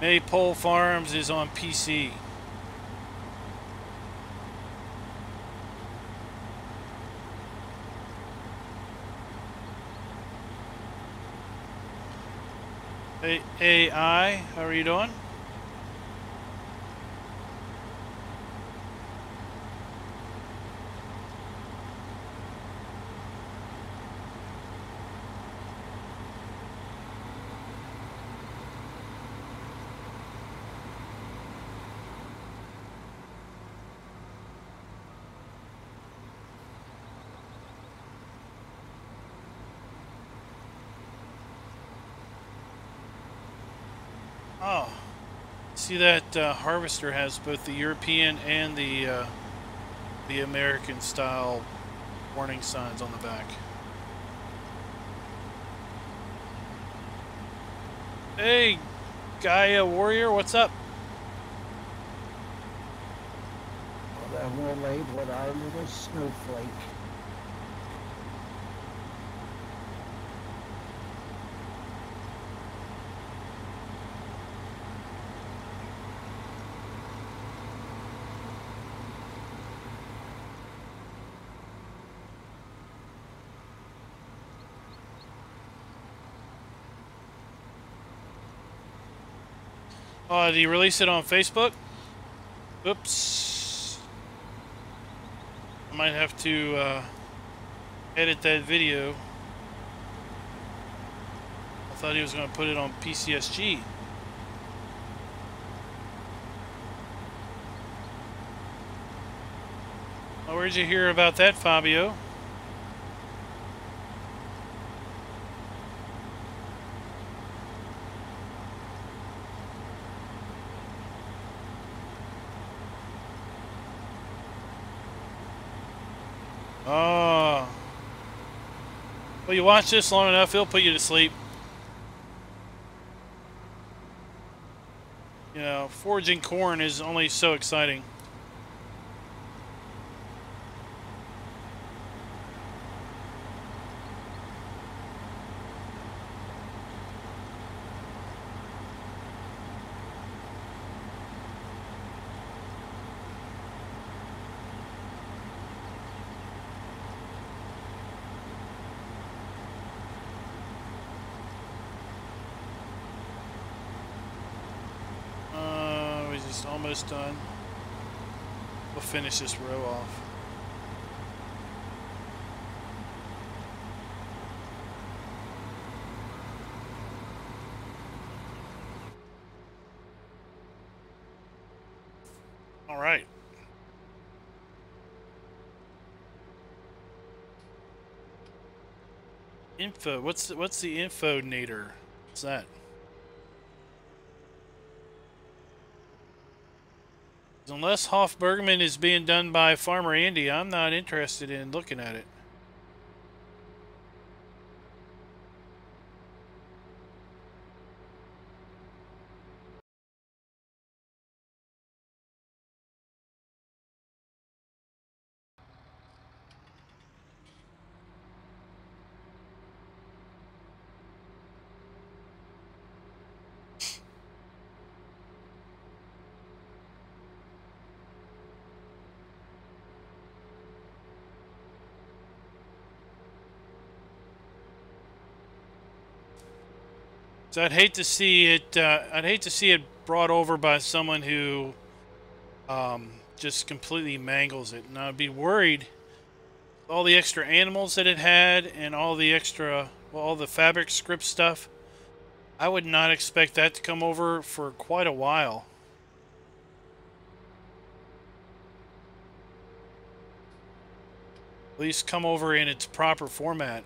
Maypole Farms is on PC. Hey, AI, how are you doing? Oh, see that harvester has both the European and the American style warning signs on the back. Hey, Gaia Warrior, what's up? Well, then we'll label it our little snowflake. Oh, did he release it on Facebook? Oops. I might have to edit that video. I thought he was going to put it on PCSG. Oh, where'd you hear about that, Fabio? Oh. Well, you watch this long enough, it'll put you to sleep. You know, foraging corn is only so exciting. Almost done. We'll finish this row off. All right. Info. What's the info nader? What's that? Unless Hofbergman is being done by Farmer Andy, I'm not interested in looking at it. So I'd hate to see it. I'd hate to see it brought over by someone who just completely mangles it, and I'd be worried. All the extra animals that it had, and all the extra, well, all the fabric script stuff. I would not expect that to come over for quite a while. At least come over in its proper format.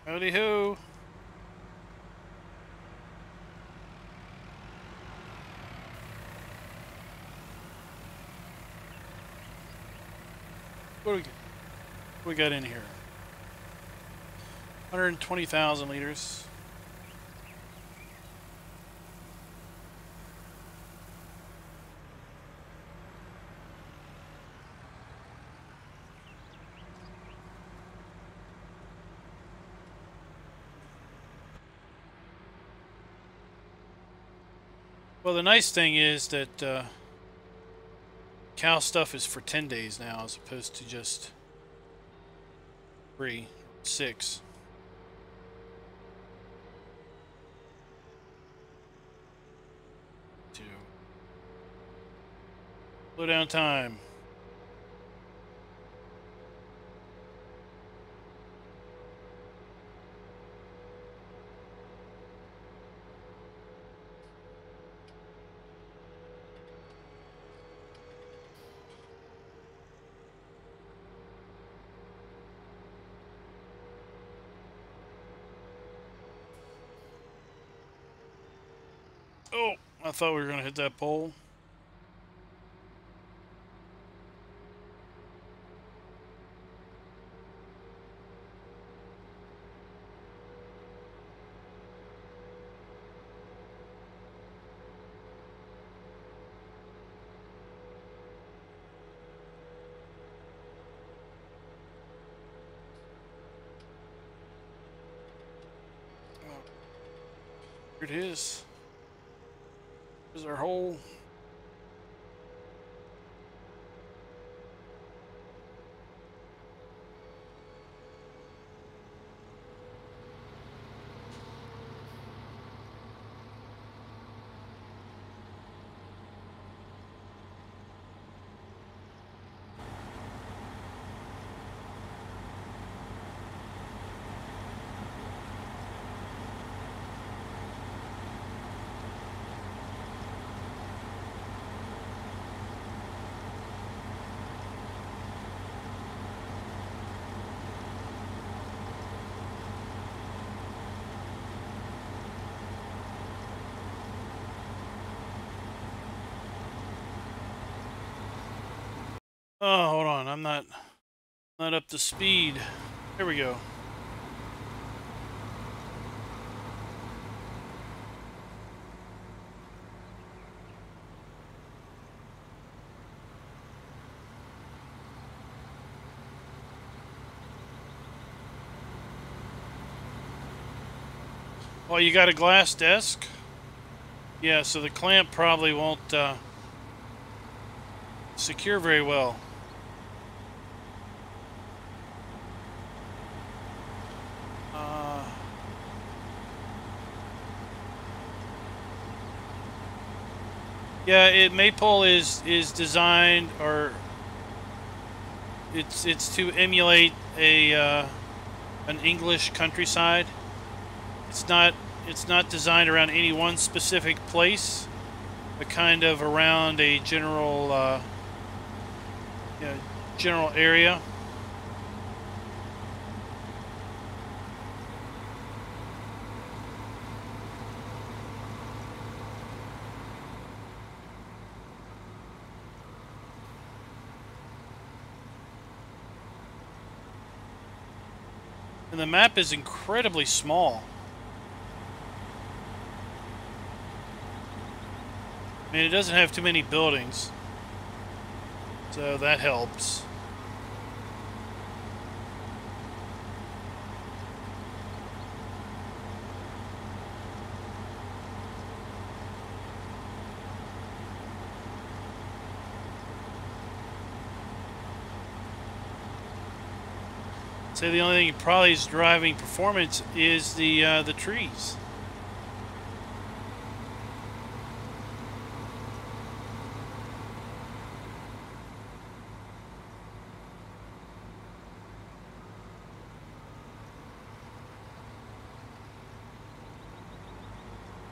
Howdy ho! What do we got in here? 120,000 liters. Well, the nice thing is that cow stuff is for 10 days now, as opposed to just 3 or 6. Slow down time. Oh, I thought we were going to hit that pole. Here it is. Here's our hole. Oh, hold on. I'm not up to speed. Here we go. Oh, you got a glass desk? Yeah, so the clamp probably won't secure very well. Yeah, Maypole is designed, or it's to emulate an English countryside. It's not designed around any one specific place, but kind of around a general general area. And the map is incredibly small. And it doesn't have too many buildings, so that helps. So the only thing probably is driving performance is the trees.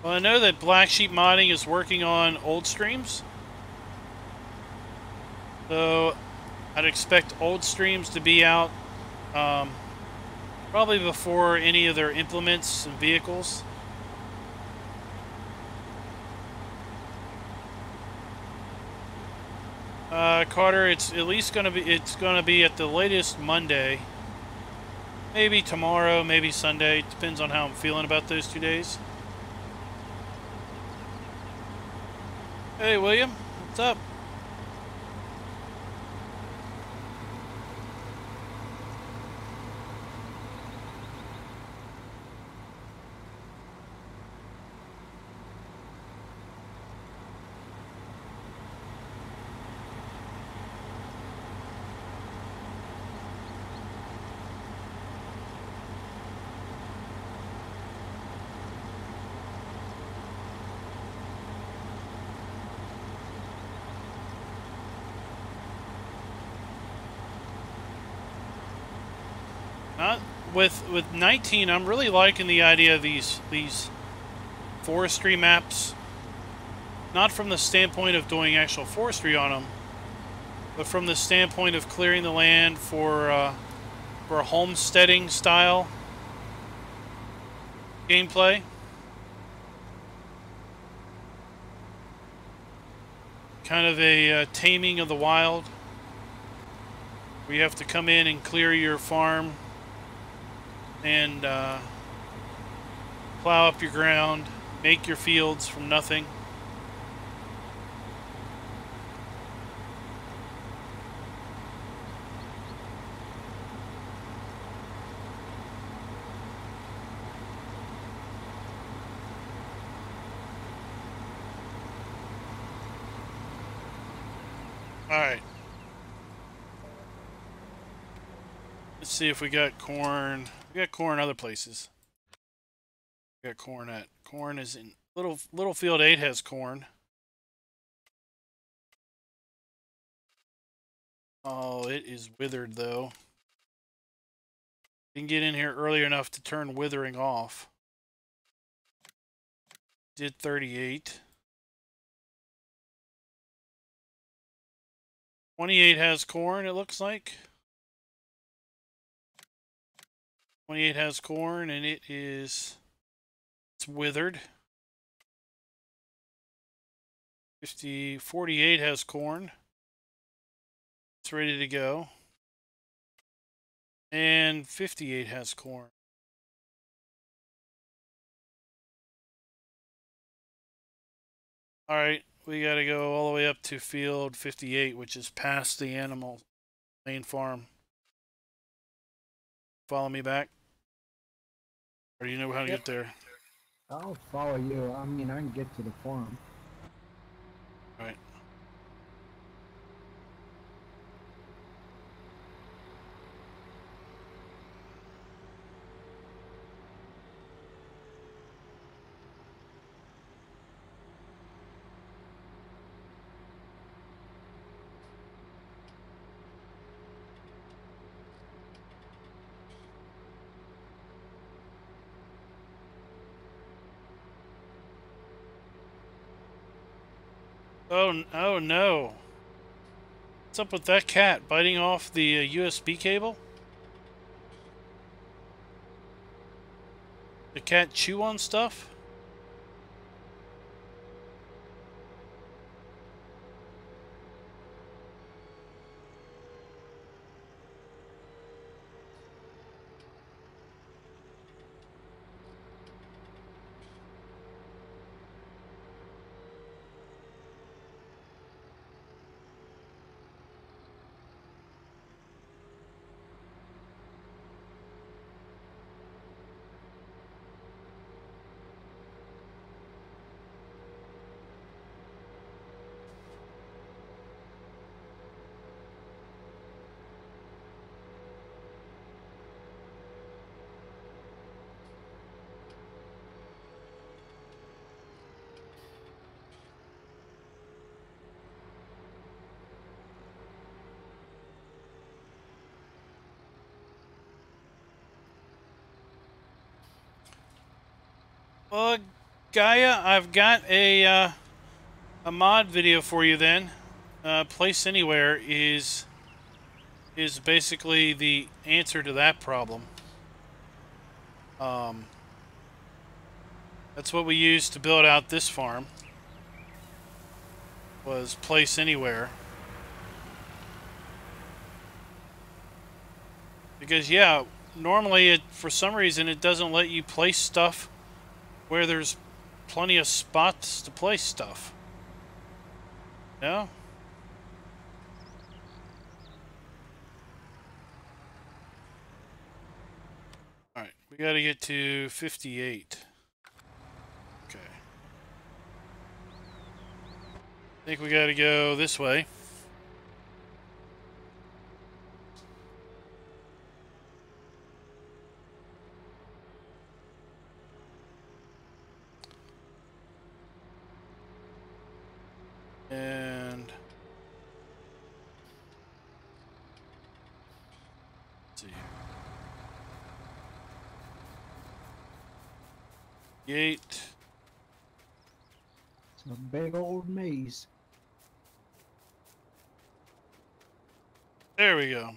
Well, I know that Black Sheep Modding is working on old streams, so I'd expect old streams to be out probably before any of their implements and vehicles. Carter, it's at least gonna be at the latest Monday. Maybe tomorrow, maybe Sunday. Depends on how I'm feeling about those 2 days. Hey, William. What's up? Not with 19. I'm really liking the idea of these forestry maps. Not from the standpoint of doing actual forestry on them, but from the standpoint of clearing the land for a homesteading style gameplay. Kind of a taming of the wild. Where you have to come in and clear your farm and plow up your ground, make your fields from nothing. Alright. Let's see if we got corn. We got corn other places. We got corn at. Corn is in Little Field 8 has corn. Oh, it is withered though. Didn't get in here early enough to turn withering off. Did 38. 28 has corn, it looks like. 28 has corn, and it's withered. 48 has corn. It's ready to go. And 58 has corn. Alright, we gotta go all the way up to field 58, which is past the animal main farm. Follow me back? Or do you know how to get there? I'll follow you. I mean, I can get to the farm. Alright. Oh no. What's up with that cat biting off the USB cable? The cat chew on stuff? Well, Gaia, I've got a mod video for you then. Place Anywhere is basically the answer to that problem. That's what we used to build out this farm. Was Place Anywhere. Because yeah, normally for some reason it doesn't let you place stuff where there's plenty of spots to place stuff. Yeah. Alright, we gotta get to 58. Okay. I think we gotta go this way. And let's see. Gate. It's a big old maze. There we go.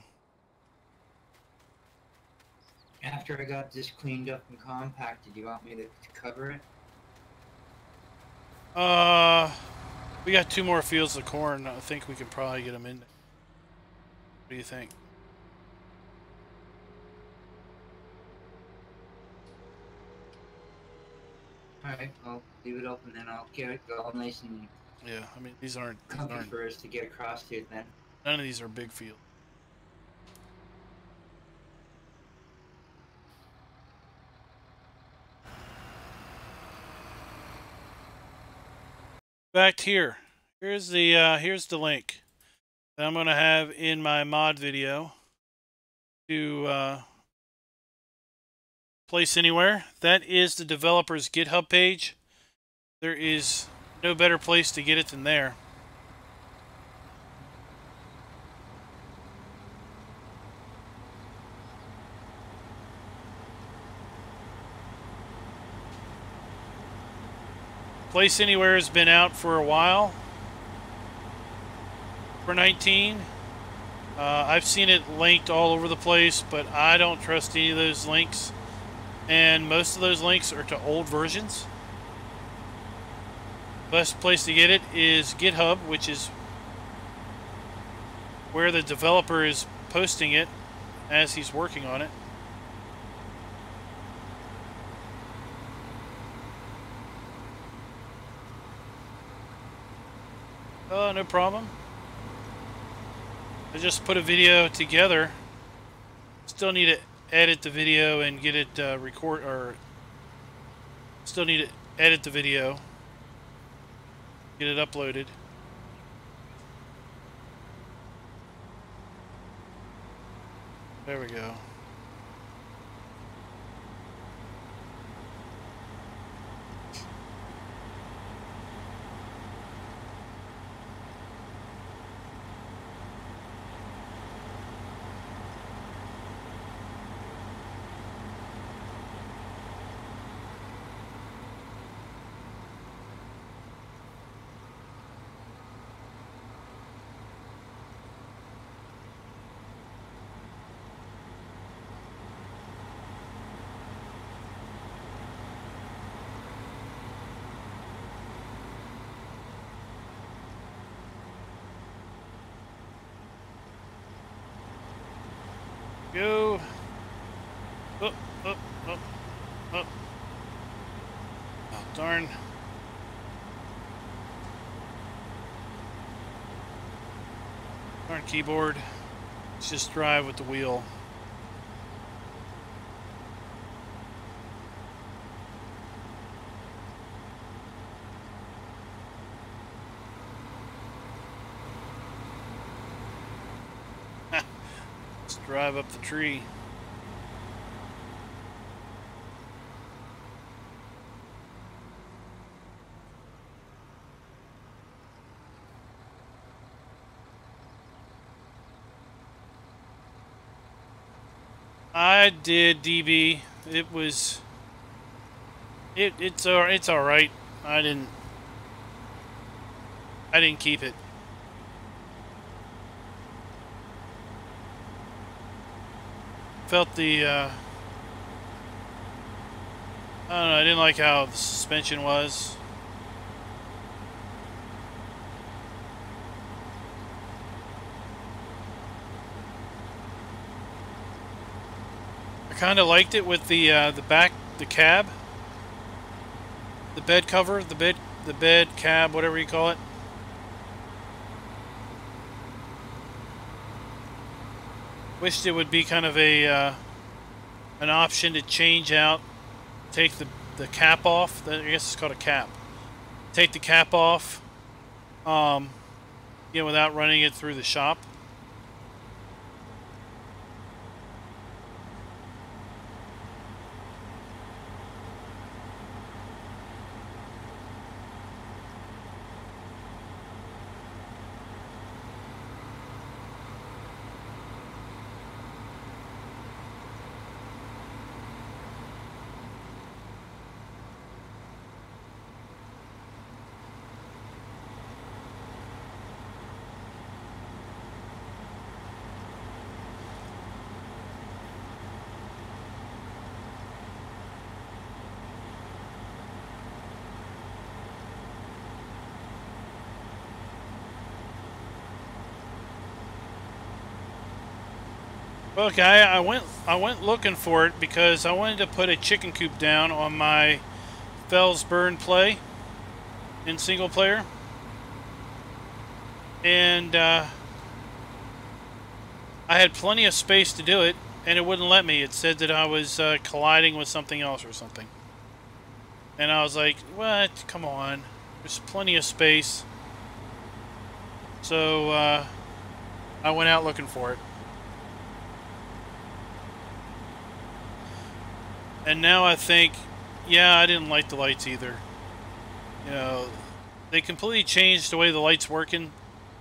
After I got this cleaned up and compacted, you want me to cover it? We got 2 more fields of corn. I think we can probably get them in. What do you think? Alright, I'll leave it open then. I'll get it all nice and Yeah, I mean these aren't comfy for us to get across to it then. none of these are big fields. Back here. Here's the link that I'm gonna have in my mod video to Place Anywhere. That is the developer's GitHub page. There is no better place to get it than there. Place Anywhere has been out for a while. For 19. I've seen it linked all over the place, but I don't trust any of those links. And most of those links are to old versions. Best place to get it is GitHub, which is where the developer is posting it as he's working on it. Oh, no problem. I just put a video together. Still need to edit the video and get it still need to edit the video, get it uploaded. There we go. Go. Up, up, up, up. Oh, darn. Darn keyboard. Let's just drive with the wheel. Drive up the tree. I did DB. It was It's all right. I didn't keep it. Felt the I don't know, I didn't like how the suspension was. I kind of liked it with the back, the cab, the bed cover, the bed cab, whatever you call it. Wished it would be kind of a an option to change out, take the cap off. I guess it's called a cap. Take the cap off, you know, without running it through the shop. Okay, I went looking for it because I wanted to put a chicken coop down on my Fells Burn play in single player, and I had plenty of space to do it, and it wouldn't let me. It said that I was colliding with something else or something, and I was like, "What? Come on! There's plenty of space." So I went out looking for it. And now I think, yeah, I didn't like the lights either. You know, they completely changed the way the lights work in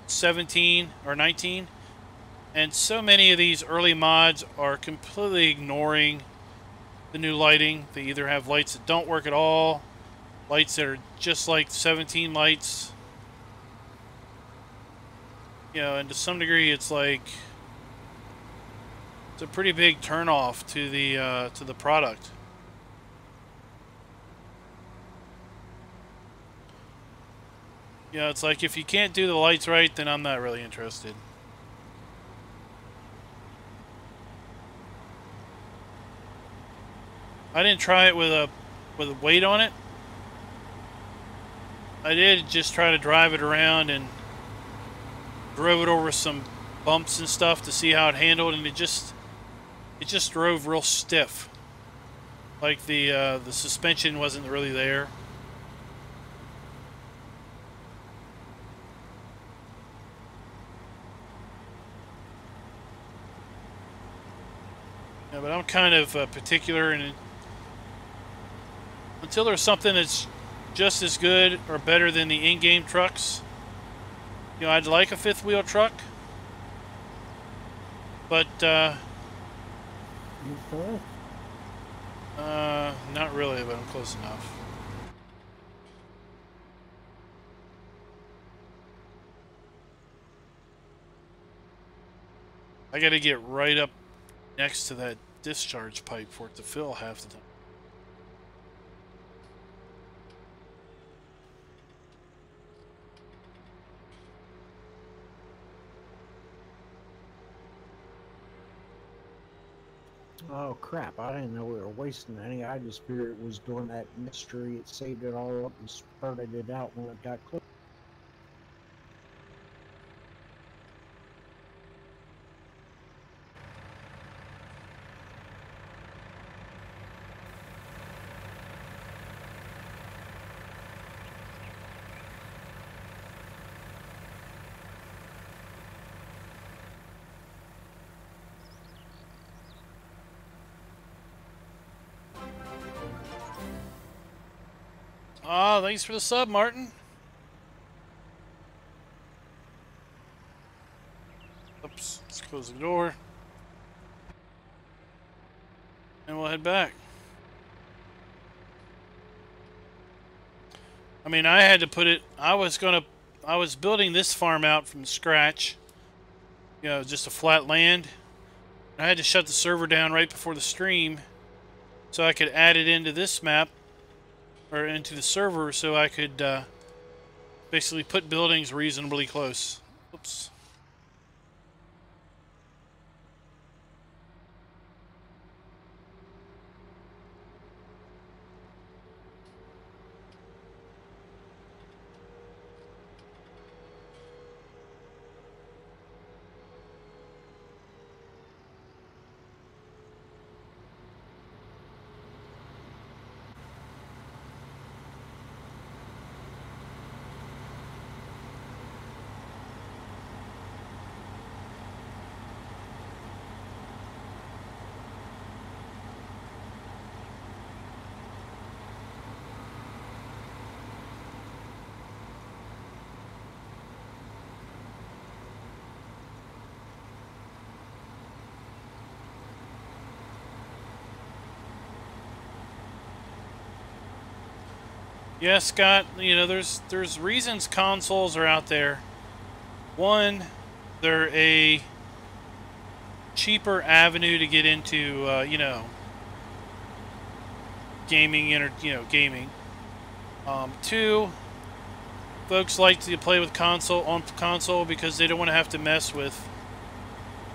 17 or 19. And so many of these early mods are completely ignoring the new lighting. They either have lights that don't work at all, lights that are just like 17 lights. You know, and to some degree it's like, it's a pretty big turnoff to the product. You know, it's like if you can't do the lights right, then I'm not really interested. I didn't try it with a weight on it. I did just try to drive it around and drove it over some bumps and stuff to see how it handled, and it just drove real stiff. Like the suspension wasn't really there. Yeah, but I'm kind of particular, and until there's something that's just as good or better than the in-game trucks, you know, I'd like a fifth wheel truck, but not really, but I'm close enough. I gotta get right up next to that discharge pipe for it to fill half the time. Oh crap, I didn't know we were wasting any. I just figured it was doing that mystery. It saved it all up and spurted it out when it got close. Ah, thanks for the sub, Martin. Oops, let's close the door. And we'll head back. I mean, I had to put it. I was building this farm out from scratch. You know, just a flat land. I had to shut the server down right before the stream, so I could add it into this map or into the server, so I could basically put buildings reasonably close. Oops. Yeah, Scott, you know, there's reasons consoles are out there. One, they're a cheaper avenue to get into, you know, gaming, gaming. Two, folks like to play with console because they don't want to have to mess with,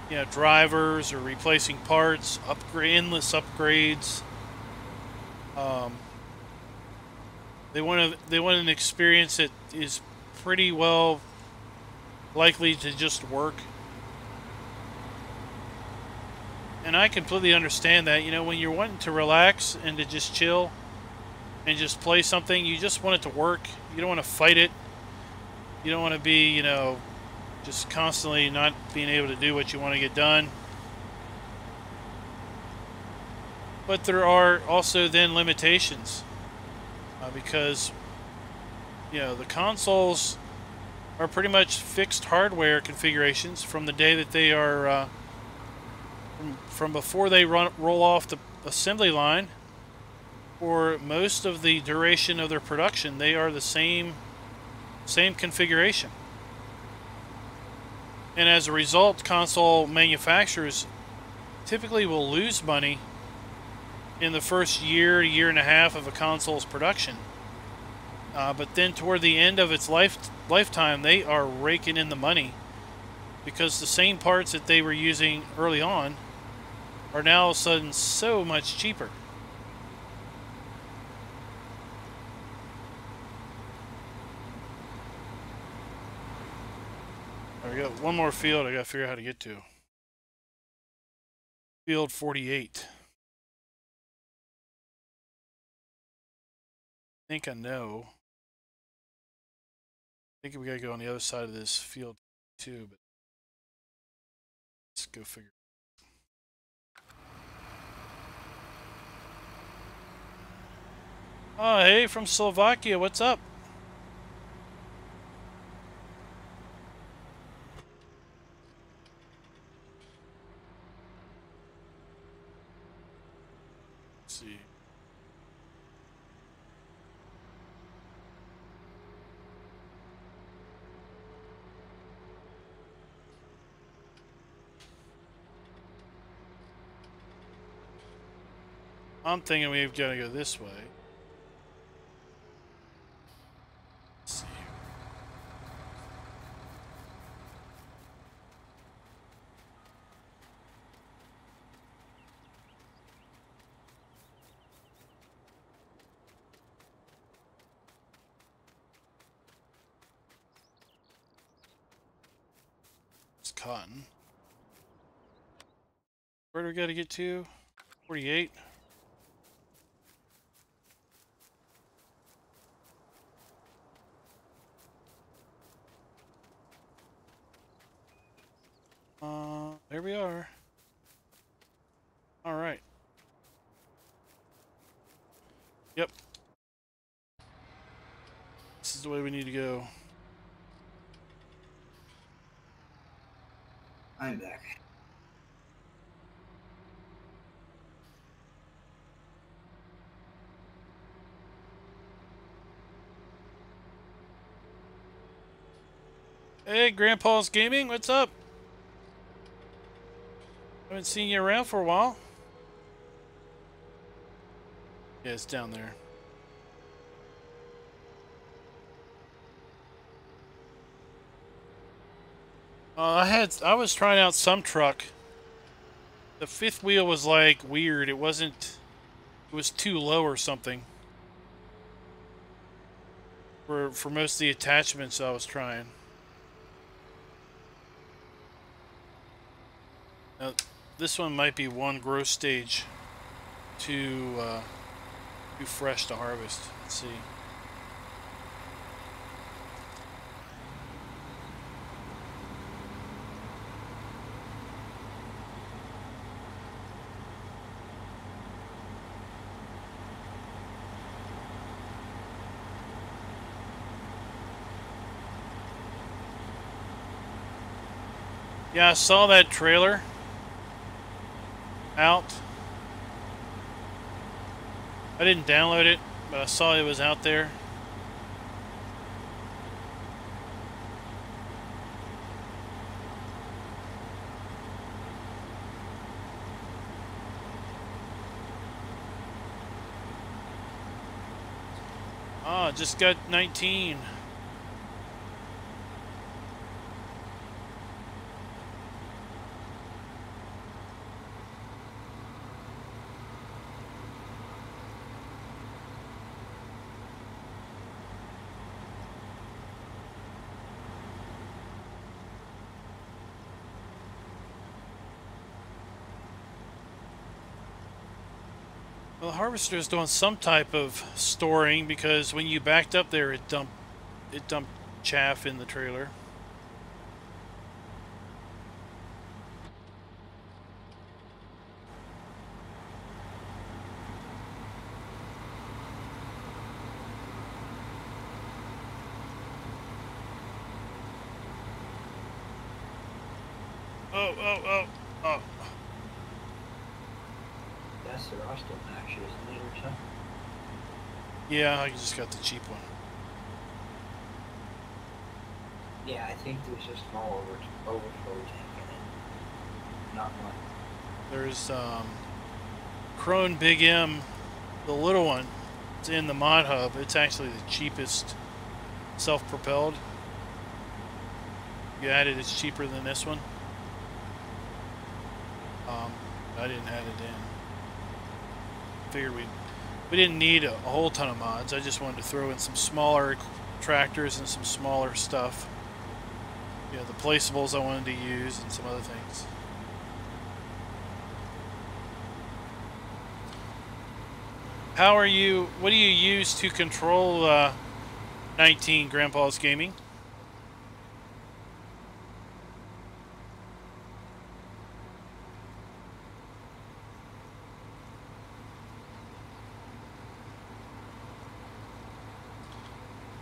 you know, drivers or replacing parts, endless upgrades. They want an experience that is pretty well likely to just work. And I completely understand that. You know, when you're wanting to relax and to just chill and just play something, you just want it to work. You don't want to fight it. You don't want to be, you know, just constantly not being able to do what you want to get done. But there are also then limitations. Because, you know, the consoles are pretty much fixed hardware configurations from the day that they are, from before they roll off the assembly line. For most of the duration of their production, they are the same configuration. And as a result, console manufacturers typically will lose money in the first year and a half of a console's production. But then toward the end of its lifetime, they are raking in the money because the same parts that they were using early on are now all of a sudden so much cheaper. I got one more field I got to figure out how to get to. Field 48. I think I know. I think we gotta go on the other side of this field too, but let's go figure. Oh, hey, from Slovakia, what's up? Let's see. I'm thinking we've got to go this way. Let's see. It's cotton. Where do we got to get to? 48. There we are. All right. Yep. This is the way we need to go. I'm back. Hey, Grandpa's Gaming, what's up? Haven't seen you around for a while. Yeah, it's down there. I was trying out some truck. The fifth wheel was like weird. It was too low or something. For most of the attachments I was trying. Now, this one might be one growth stage too fresh to harvest. Let's see. Yeah, I saw that trailer out. I didn't download it, but I saw it was out there. Ah, just got 19. Well, the harvester is doing some type of storing because when you backed up there, it dumped chaff in the trailer. Oh. That's the Rostel actually, isn't it, or something? Yeah, I just got the cheap one. Yeah, I think there's a small overflow tank in it. Not one. There's Krone Big M, the little one. It's in the mod hub. It's actually the cheapest self-propelled. You add it, it's cheaper than this one. I didn't add it in. Figured we didn't need a whole ton of mods. I just wanted to throw in some smaller tractors and some smaller stuff. You know, the placeables I wanted to use and some other things. How are you? What do you use to control 19 Grandpa's Gaming?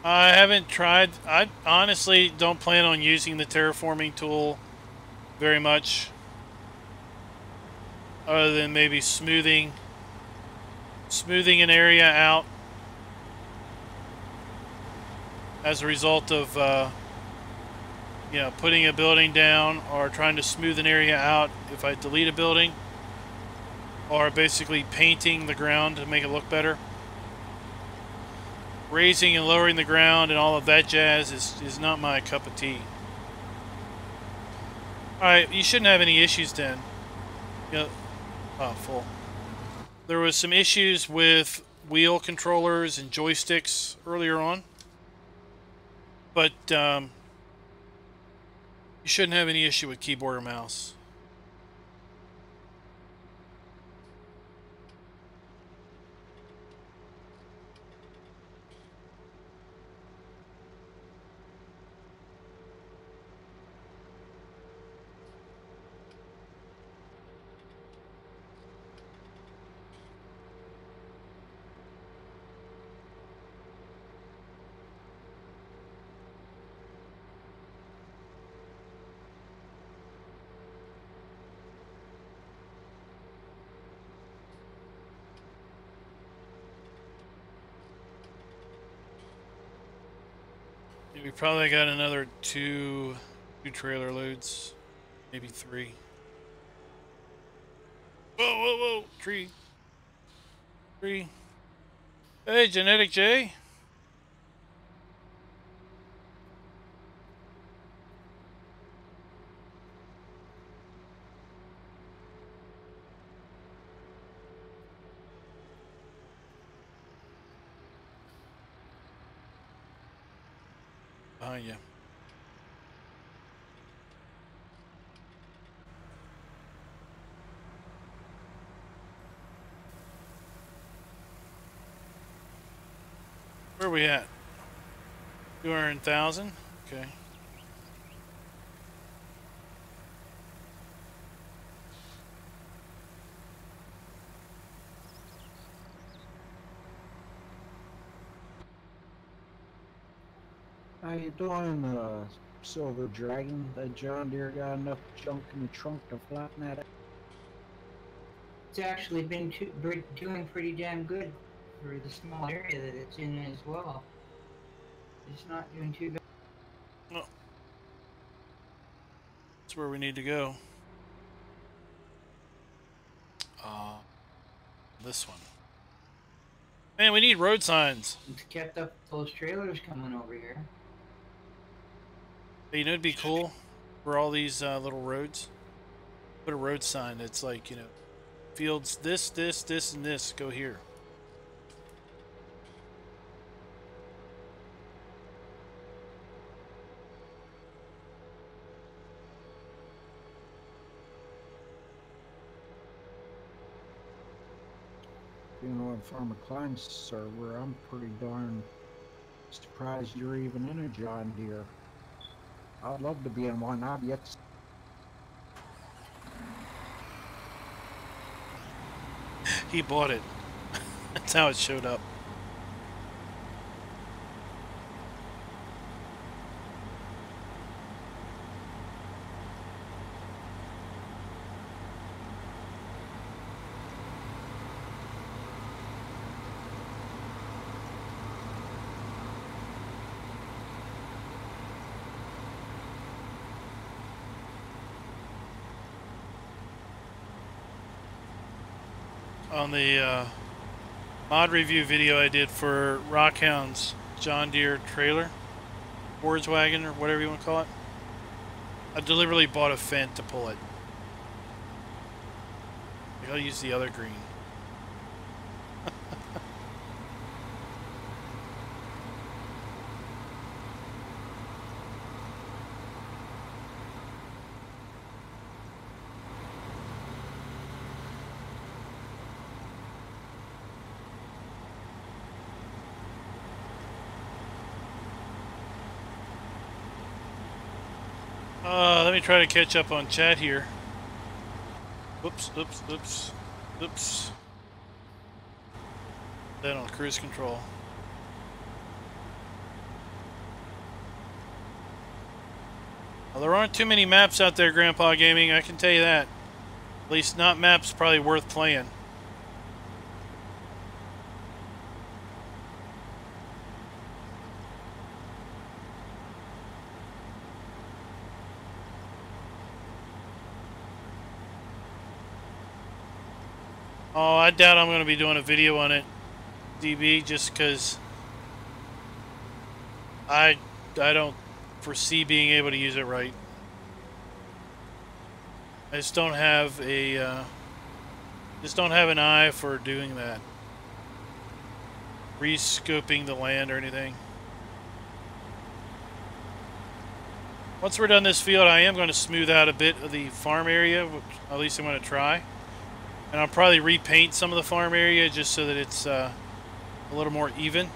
I haven't tried. I honestly don't plan on using the terraforming tool very much, other than maybe smoothing an area out as a result of you know, putting a building down or trying to smooth an area out if I delete a building, or basically painting the ground to make it look better. Raising and lowering the ground and all of that jazz is not my cup of tea. Alright, you shouldn't have any issues then. You know, oh, full. There was some issues with wheel controllers and joysticks earlier on, but you shouldn't have any issue with keyboard or mouse. We probably got another two trailer loads, maybe 3. Whoa, whoa, whoa! Tree. Hey, Genetic J. Behind you. Where are we at? 200,000? Okay. How you doing, Silver Dragon? That John Deere got enough junk in the trunk to flatten that out? It's actually been doing pretty damn good for the small area that it's in as well. It's not doing too bad. Well, that's where we need to go. This one. Man, we need road signs. It's kept up those trailers coming over here. Hey, you know, it'd be cool for all these little roads. Put a road sign that's like, you know, fields this, and this go here. You know, on Farmer Klein's server, I'm pretty darn surprised you're even in a John Deere. I'd love to be in one. I've yet to... He bought it. That's how it showed up. On the mod review video I did for Rockhound's John Deere trailer, forage wagon, or whatever you want to call it, I deliberately bought a Fendt to pull it. I'll use the other green. Let me try to catch up on chat here. Oops. Then on cruise control. Well, there aren't too many maps out there, Grandpa Gaming, I can tell you that. At least not maps probably worth playing. Oh, I doubt I'm going to be doing a video on it, DB, just because I don't foresee being able to use it right. I just don't have a an eye for doing that. Rescoping the land or anything. Once we're done this field, I am going to smooth out a bit of the farm area, which at least I'm going to try. And I'll probably repaint some of the farm area just so that it's a little more even.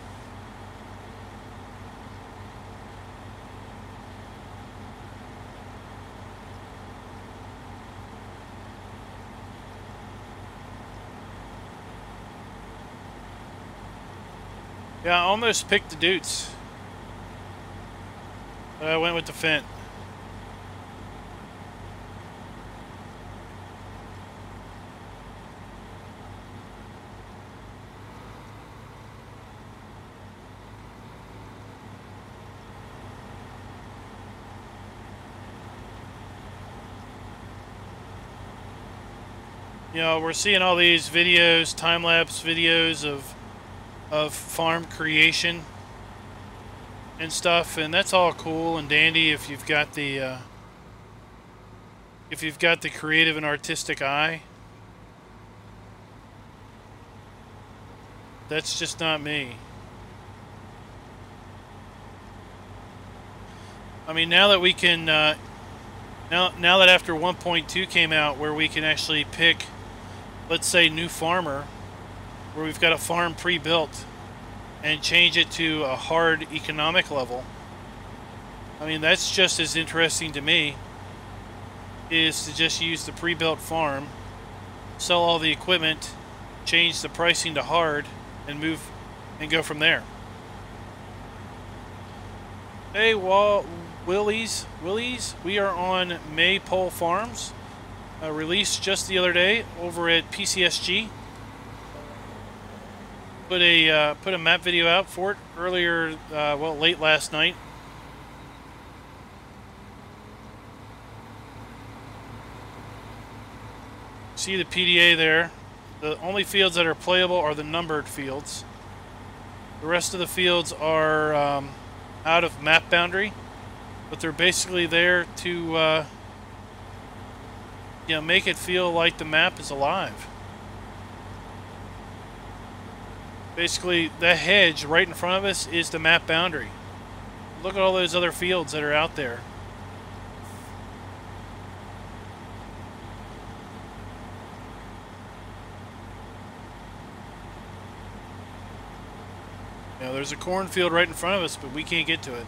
Yeah, I almost picked the Dutes. But I went with the Fendt. You know, we're seeing all these videos, time-lapse videos of farm creation and stuff, and that's all cool and dandy if you've got the creative and artistic eye. That's just not me. I mean, now that we can, now that after 1.2 came out, where we can actually pick, let's say, new farmer, where we've got a farm pre-built, and change it to a hard economic level. I mean, that's just as interesting to me, is to just use the pre-built farm, sell all the equipment, change the pricing to hard, and move and go from there. Hey, Willies, we are on Maypole Farms, released just the other day over at PCSG. Put a map video out for it earlier, well, late last night. See the PDA there. The only fields that are playable are the numbered fields. The rest of the fields are out of map boundary, but they're basically there to you know, make it feel like the map is alive. Basically, the hedge right in front of us is the map boundary. Look at all those other fields that are out there. You know, there's a cornfield right in front of us, but we can't get to it.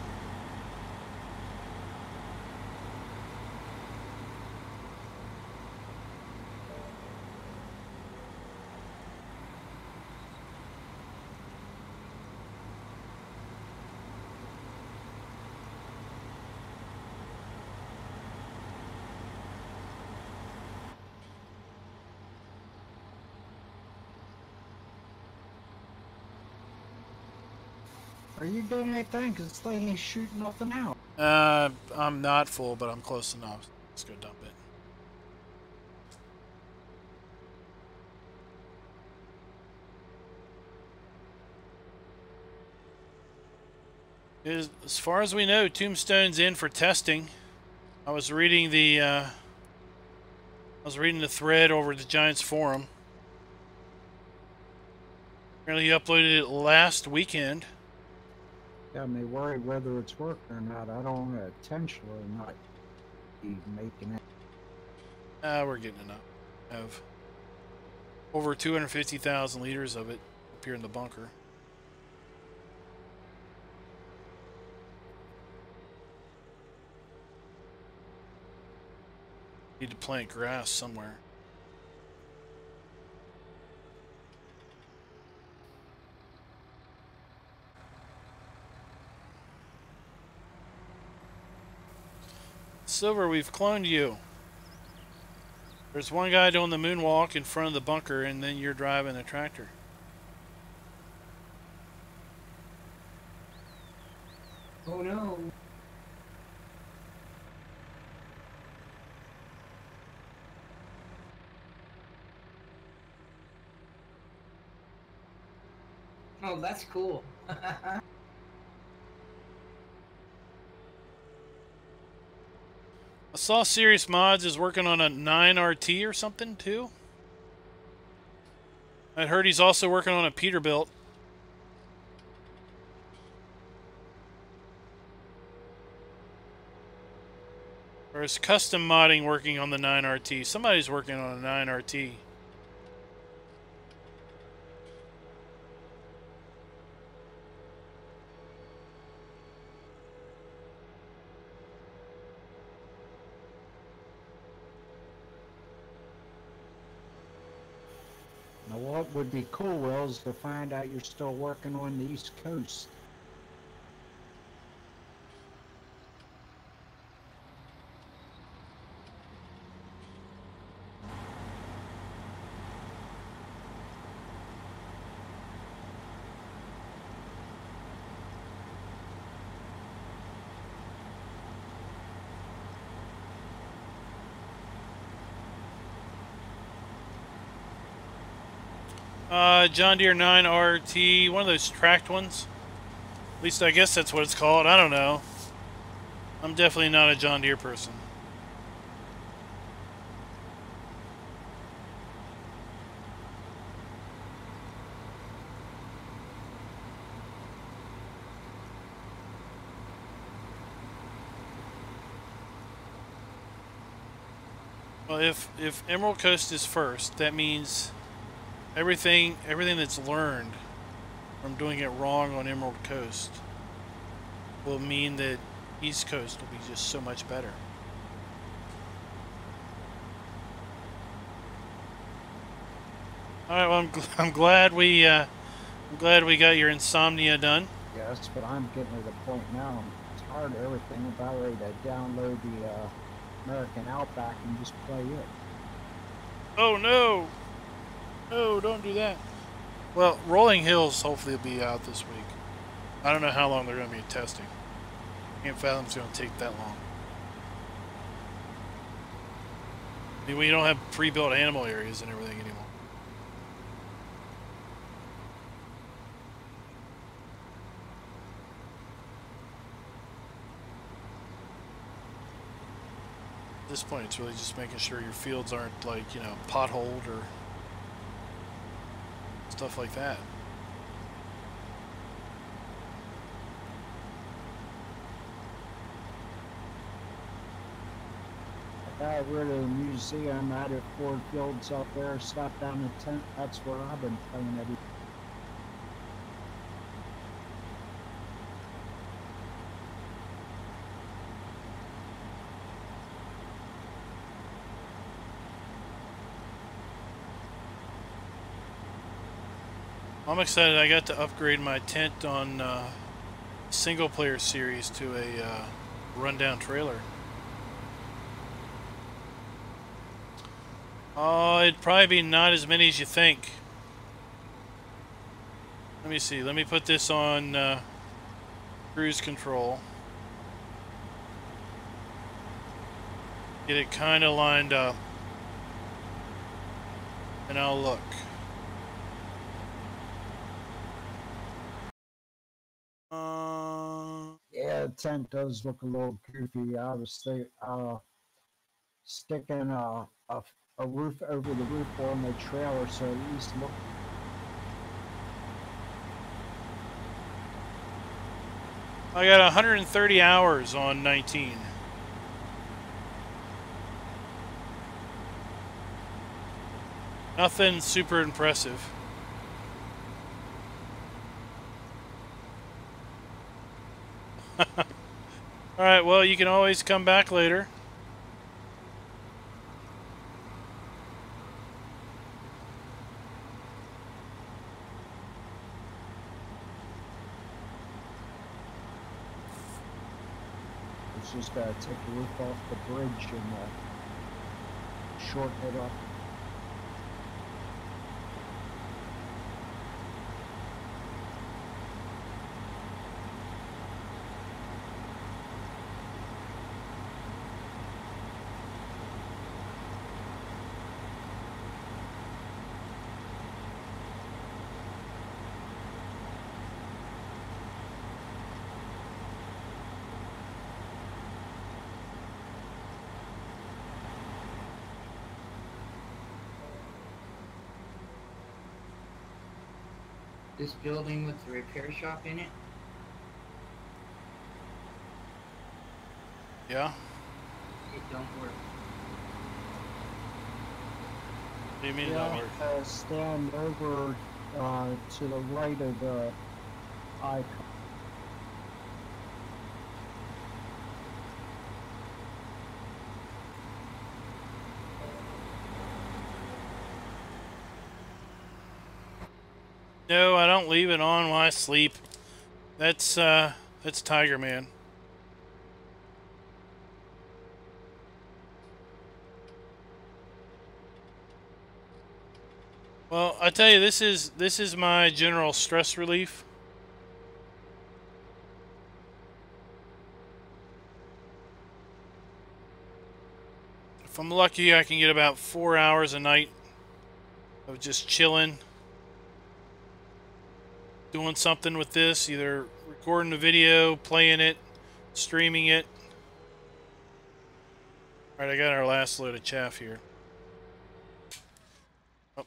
Are you doing anything? Because this thing ain't shooting nothing out. I'm not full, but I'm close enough. Let's go dump it. As far as we know, Tombstone's in for testing. I was reading the thread over at the Giants forum. Apparently, he uploaded it last weekend. Got me worried whether it's working or not. I don't want to intentionally not be making it. We're getting enough. I have over 250,000 liters of it up here in the bunker. Need to plant grass somewhere. Silver, we've cloned you. There's one guy doing the moonwalk in front of the bunker, and then you're driving the tractor. Oh no. Oh, that's cool. I saw Serious Mods is working on a 9RT or something too. I heard he's also working on a Peterbilt. Or is Custom Modding working on the 9RT? Somebody's working on a 9RT. Now, what would be cool, Will, is to find out you're still working on the East Coast. John Deere 9RT, one of those tracked ones. At least I guess that's what it's called. I don't know. I'm definitely not a John Deere person. Well, if Emerald Coast is first, that means everything that's learned from doing it wrong on Emerald Coast will mean that East Coast will be just so much better. All right, well, I'm glad we got your insomnia done. Yes, but I'm getting to the point now. I'm tired of everything. I'm about ready to download the American Outback and just play it. Oh no! No, don't do that. Well, Rolling Hills hopefully will be out this week. I don't know how long they're going to be testing. Can't fathom it's going to take that long. I mean, we don't have pre-built animal areas and everything anymore. At this point, it's really just making sure your fields aren't, like, you know, potholed or stuff like that. I got rid of the museum, added 4 fields up there, slapped down a tent. That's where I've been playing it. I'm excited. I got to upgrade my tent on single player series to a rundown trailer. Oh, it'd probably be not as many as you think. Let me see. Let me put this on cruise control. Get it kind of lined up. And I'll look. Yeah, the tent does look a little goofy. I was sticking a roof over the roof on the trailer so at least look. I got 130 hours on 19. Nothing super impressive. Alright, well, you can always come back later. It's just gotta take the roof off the bridge and shorten it up. This building with the repair shop in it? Yeah? It don't work. What do you mean it don't work? Stand over to the right of the icon. No, I don't leave it on while I sleep. That's Tiger Man. Well, I tell you, this is my general stress relief. If I'm lucky, I can get about 4 hours a night of just chilling, doing something with this, either recording the video, playing it, streaming it. Alright, I got our last load of chaff here. Oh.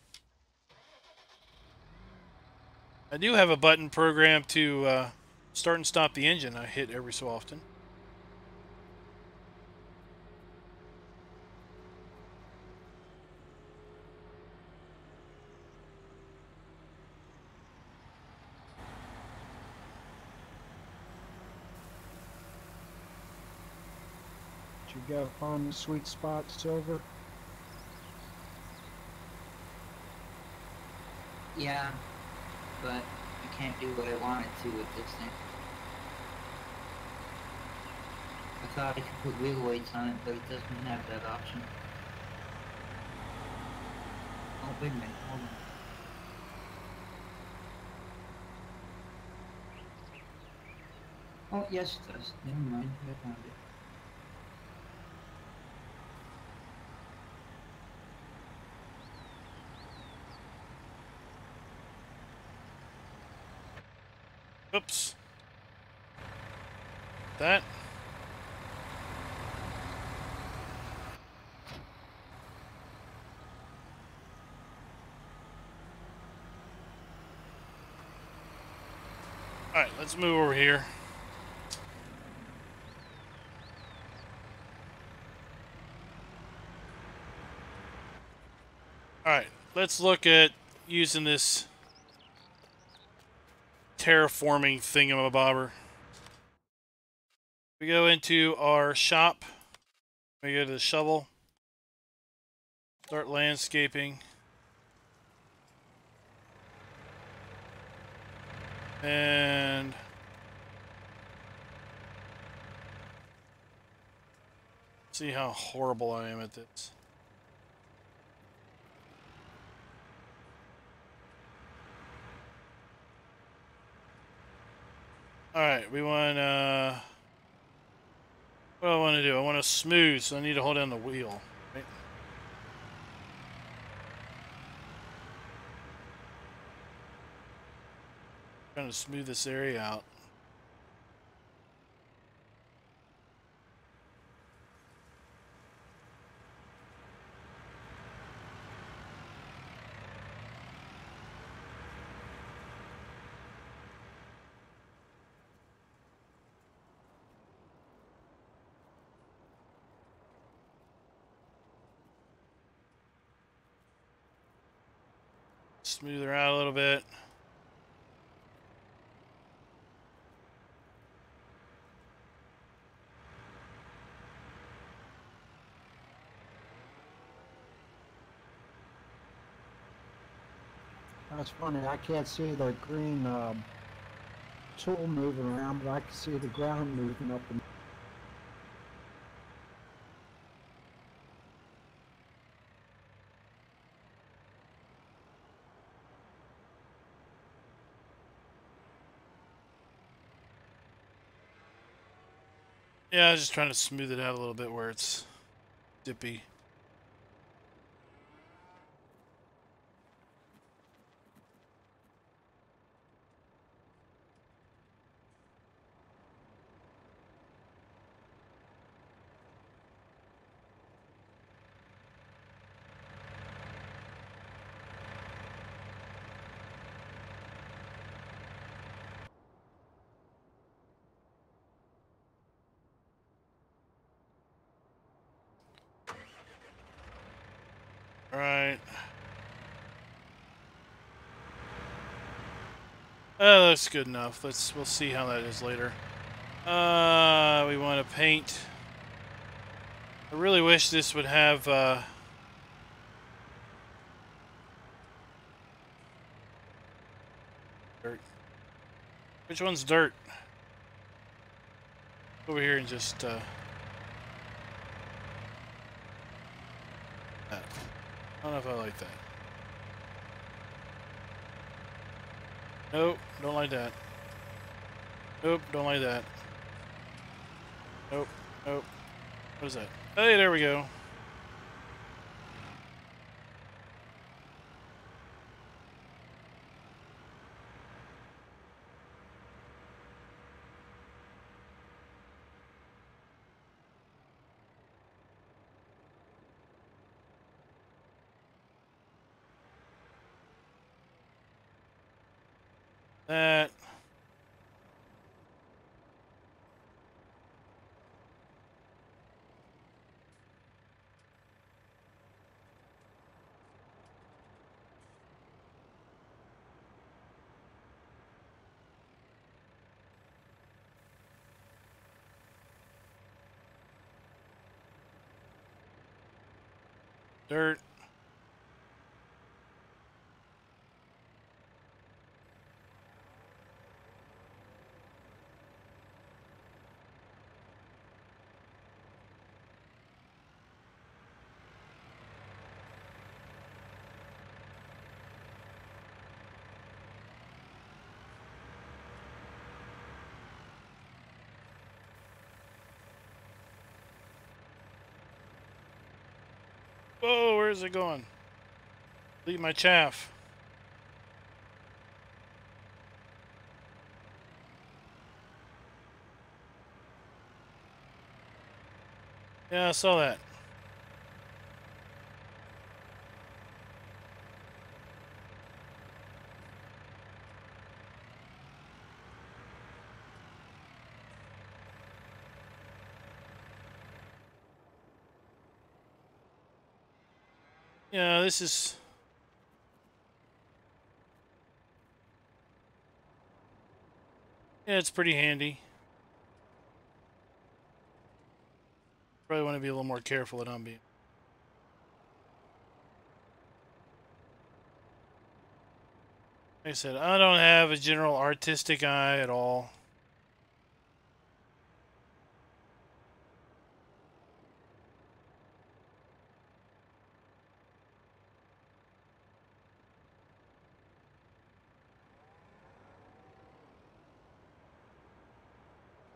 I do have a button programmed to start and stop the engine. I hit every so often. You got to find the sweet spot, Silver. Yeah, but I can't do what I wanted to with this thing. I thought I could put wheel weights on it, but it doesn't have that option. Oh, wait a minute, hold on. Oh, yes it does. Never mind, I found it. Oops. That. Alright, let's move over here. Alright, let's look at using this terraforming thingamabobber. We go into our shop. We go to the shovel. Start landscaping. And see how horrible I am at this. Alright, we want what do I want to do? I want to smooth, so I need to hold down the wheel. Right? Trying to smooth this area out. Smooth her out a little bit. That's funny. I can't see the green tool moving around, but I can see the ground moving up and Yeah, I was just trying to smooth it out a little bit where it's dippy. Alright. Oh, that's good enough. We'll see how that is later. We want to paint. I really wish this would have dirt. Which one's dirt? Over here and just that. I don't know if I like that. Nope, don't like that. Nope, don't like that. Nope, nope. What is that? Hey, there we go. That. Dirt. Whoa, where is it going? Leave my chaff. Yeah, I saw that. Yeah, this is... Yeah, it's pretty handy. Probably want to be a little more careful than I'm being. Like I said, I don't have a general artistic eye at all.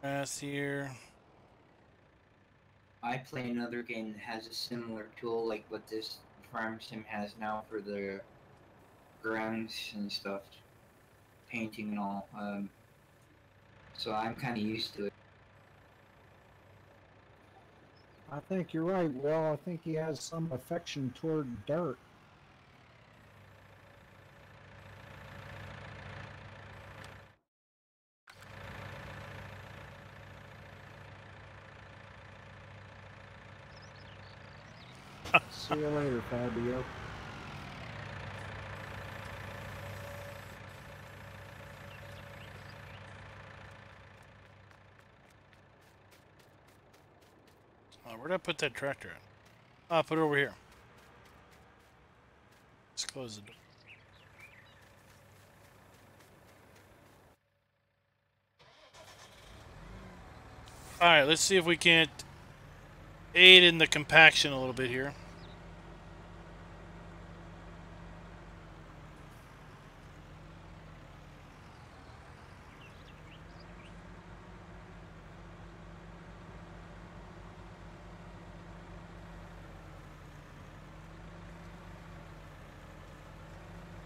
Grass here. I play another game that has a similar tool like what this farm sim has now for the grounds and stuff, painting and all. So I'm kind of used to it. I think you're right, Will. I think he has some affection toward dirt. See you later, Fabio. Oh, where'd I put that tractor in? Oh, I put it over here. Let's close the door. Alright, let's see if we can't aid in the compaction a little bit here.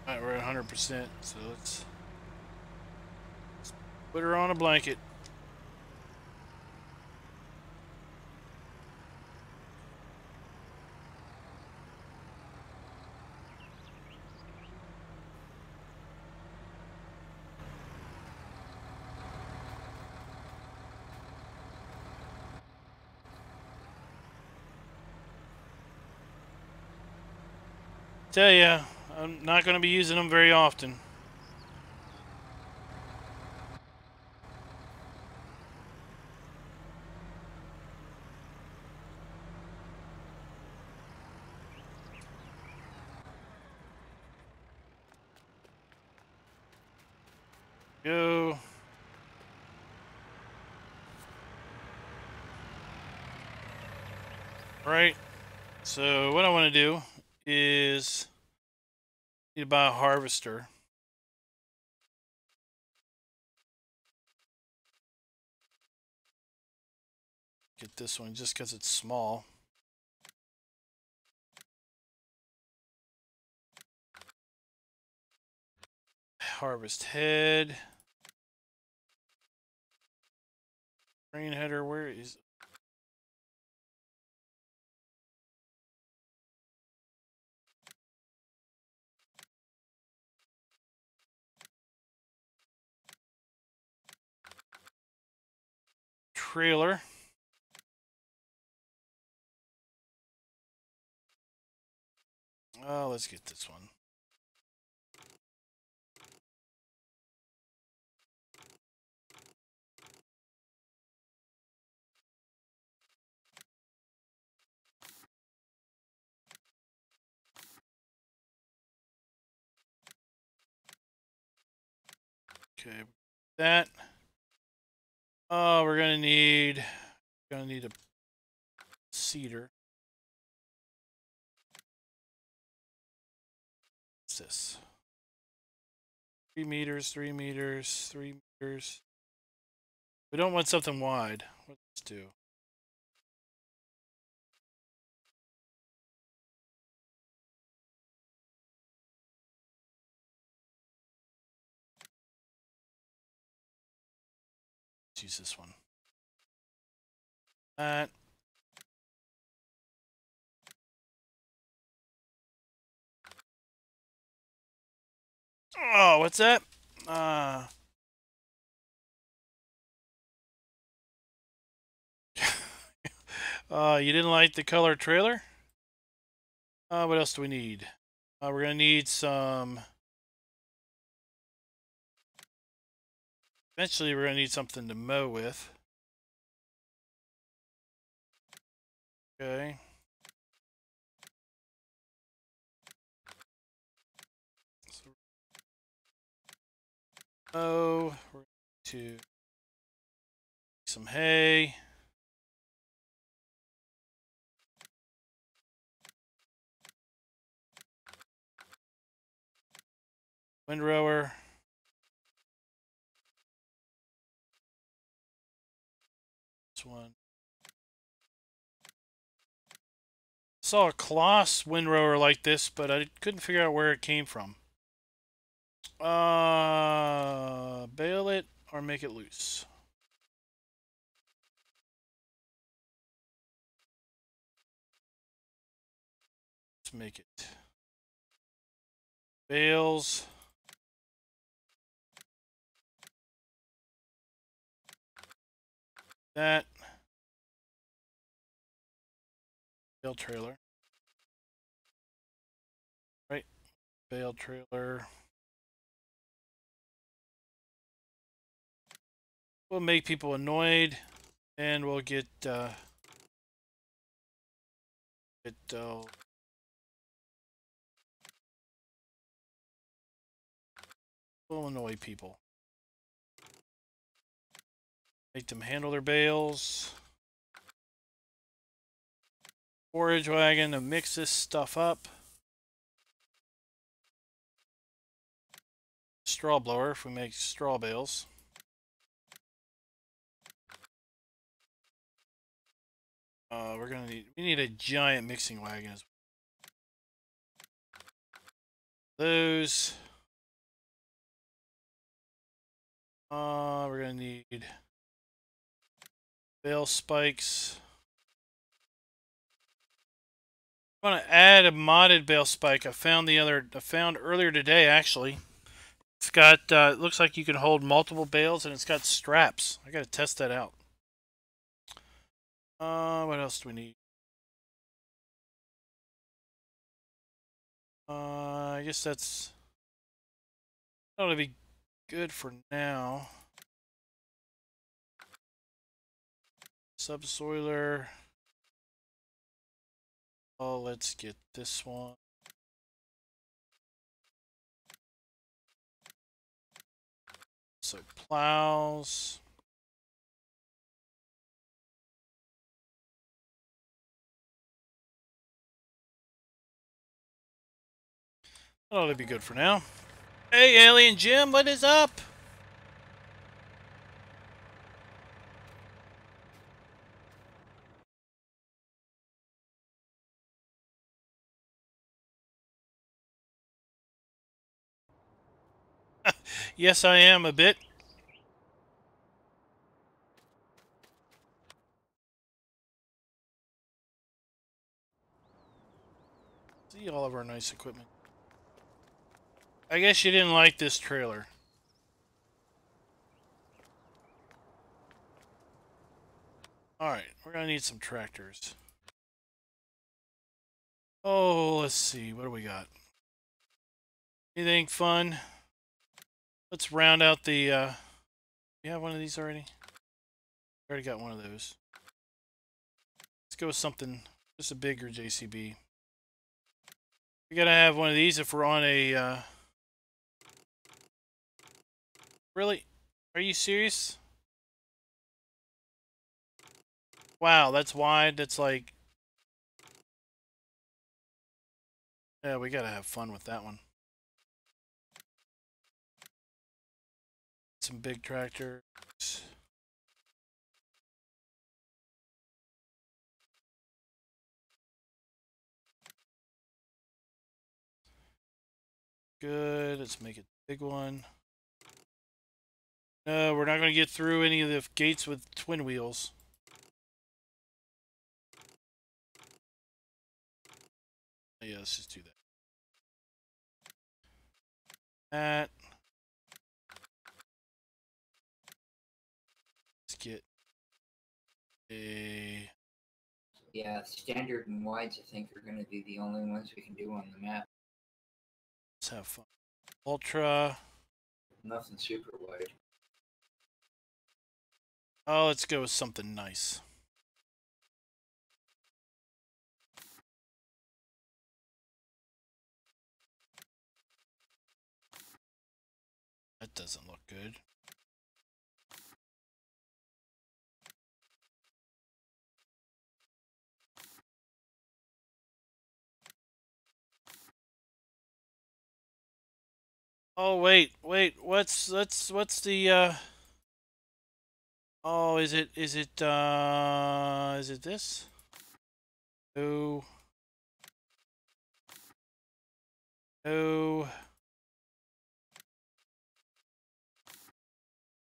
Alright, we're at 100%, so let's put her on a blanket. Tell ya, I'm not going to be using them very often. Go. Right. So what I want to do is need to buy a harvester. Get this one just because it's small. Harvest head. Grain header, where is it? trailer. Oh, let's get this one. Okay, that. Oh, we're gonna need a cedar. What's this? 3 meters, 3 meters, 3 meters. We don't want something wide. Let's do. Let's use this one. That. Oh, what's that? You didn't like the color trailer? What else do we need? We're gonna need some. Eventually, we're gonna need something to mow with. Okay. So, we're going to make some hay. Windrower. This one. Saw a Kloss windrower like this, but I couldn't figure out where it came from. Bale it or make it loose. Let's make it. Bales. That. Bale trailer. Right. Bale trailer. We'll make people annoyed, and we'll we'll annoy people. Make them handle their bales. Forage wagon to mix this stuff up. Straw blower if we make straw bales. We need a giant mixing wagon. Those. We're gonna need bale spikes. I'm gonna add a modded bale spike. I found earlier today actually. It's got it looks like you can hold multiple bales and it's got straps. I gotta test that out. What else do we need? I guess that's ought to be good for now. Subsoiler. Oh, let's get this one. So plows. That ought to be good for now. Hey, Alien Jim, what is up? Yes, I am a bit. See all of our nice equipment. I guess you didn't like this trailer. Alright, we're gonna need some tractors. Oh, let's see. What do we got? Anything fun? Let's round out the, you have one of these already? Already got one of those. Let's go with something, just a bigger JCB. We gotta have one of these if we're on a, Really? Are you serious? Wow, that's wide. That's like... Yeah, we gotta have fun with that one. Some big tractors. Good. Let's make it a big one. No, we're not going to get through any of the gates with twin wheels. Yeah, let's just do that. That. Let's get a... Yeah, standard and wides, I think, are going to be the only ones we can do on the map. Let's have fun. Ultra. Nothing super wide. Oh, let's go with something nice. That doesn't look good. Oh, wait. What's the, Oh, is it this? No. No.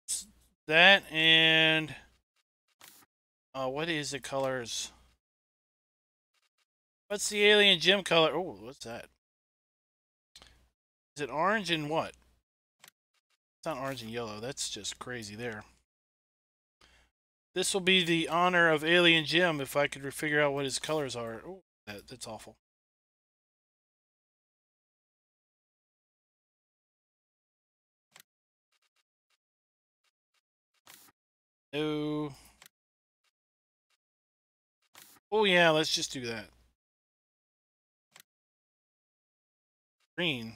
It's that and... what is the colors? What's the alien gem color? Oh, what's that? Is it orange and what? It's not orange and yellow. That's just crazy there. This will be the honor of Alien Jim if I could figure out what his colors are. Oh, that's awful. No. Oh yeah, let's just do that. Green.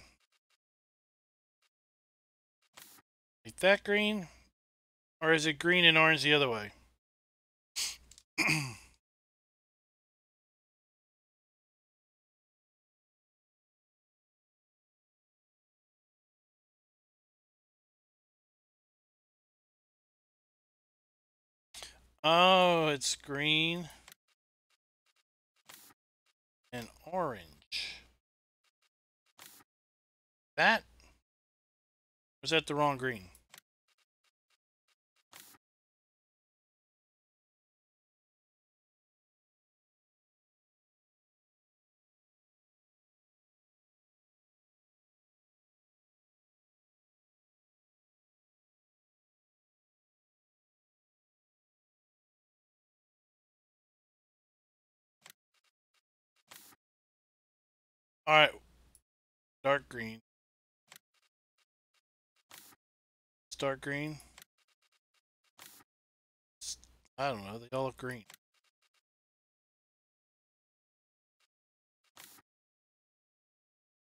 Like that green? Or is it green and orange the other way? Oh, it's green and orange. That? Or is that the wrong green? Alright. Dark green. It's dark green. I don't know. They all look green.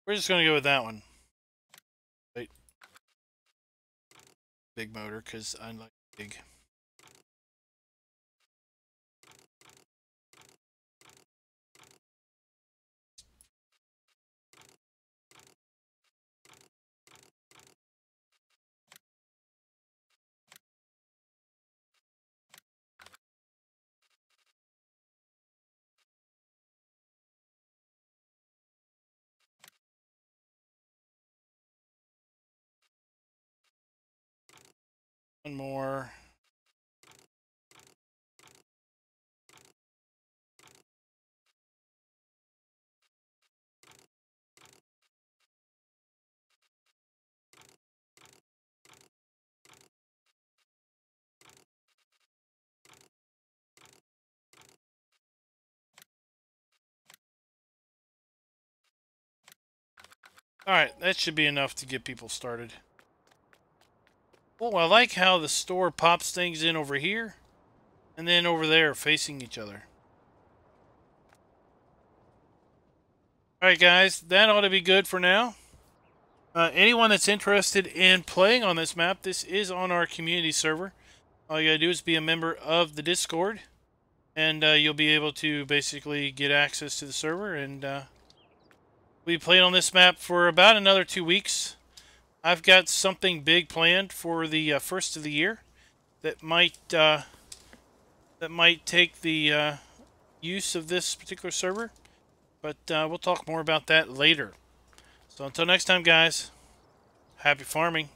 We're just going to go with that one. Wait. Big motor, because I like big. One more. Alright, that should be enough to get people started. Oh, I like how the store pops things in over here and then over there facing each other. Alright guys, that ought to be good for now. Anyone that's interested in playing on this map, this is on our community server. All you gotta do is be a member of the Discord, and you'll be able to basically get access to the server, and we played on this map for about another 2 weeks. I've got something big planned for the first of the year that might take the use of this particular server, but we'll talk more about that later. So until next time, guys, happy farming.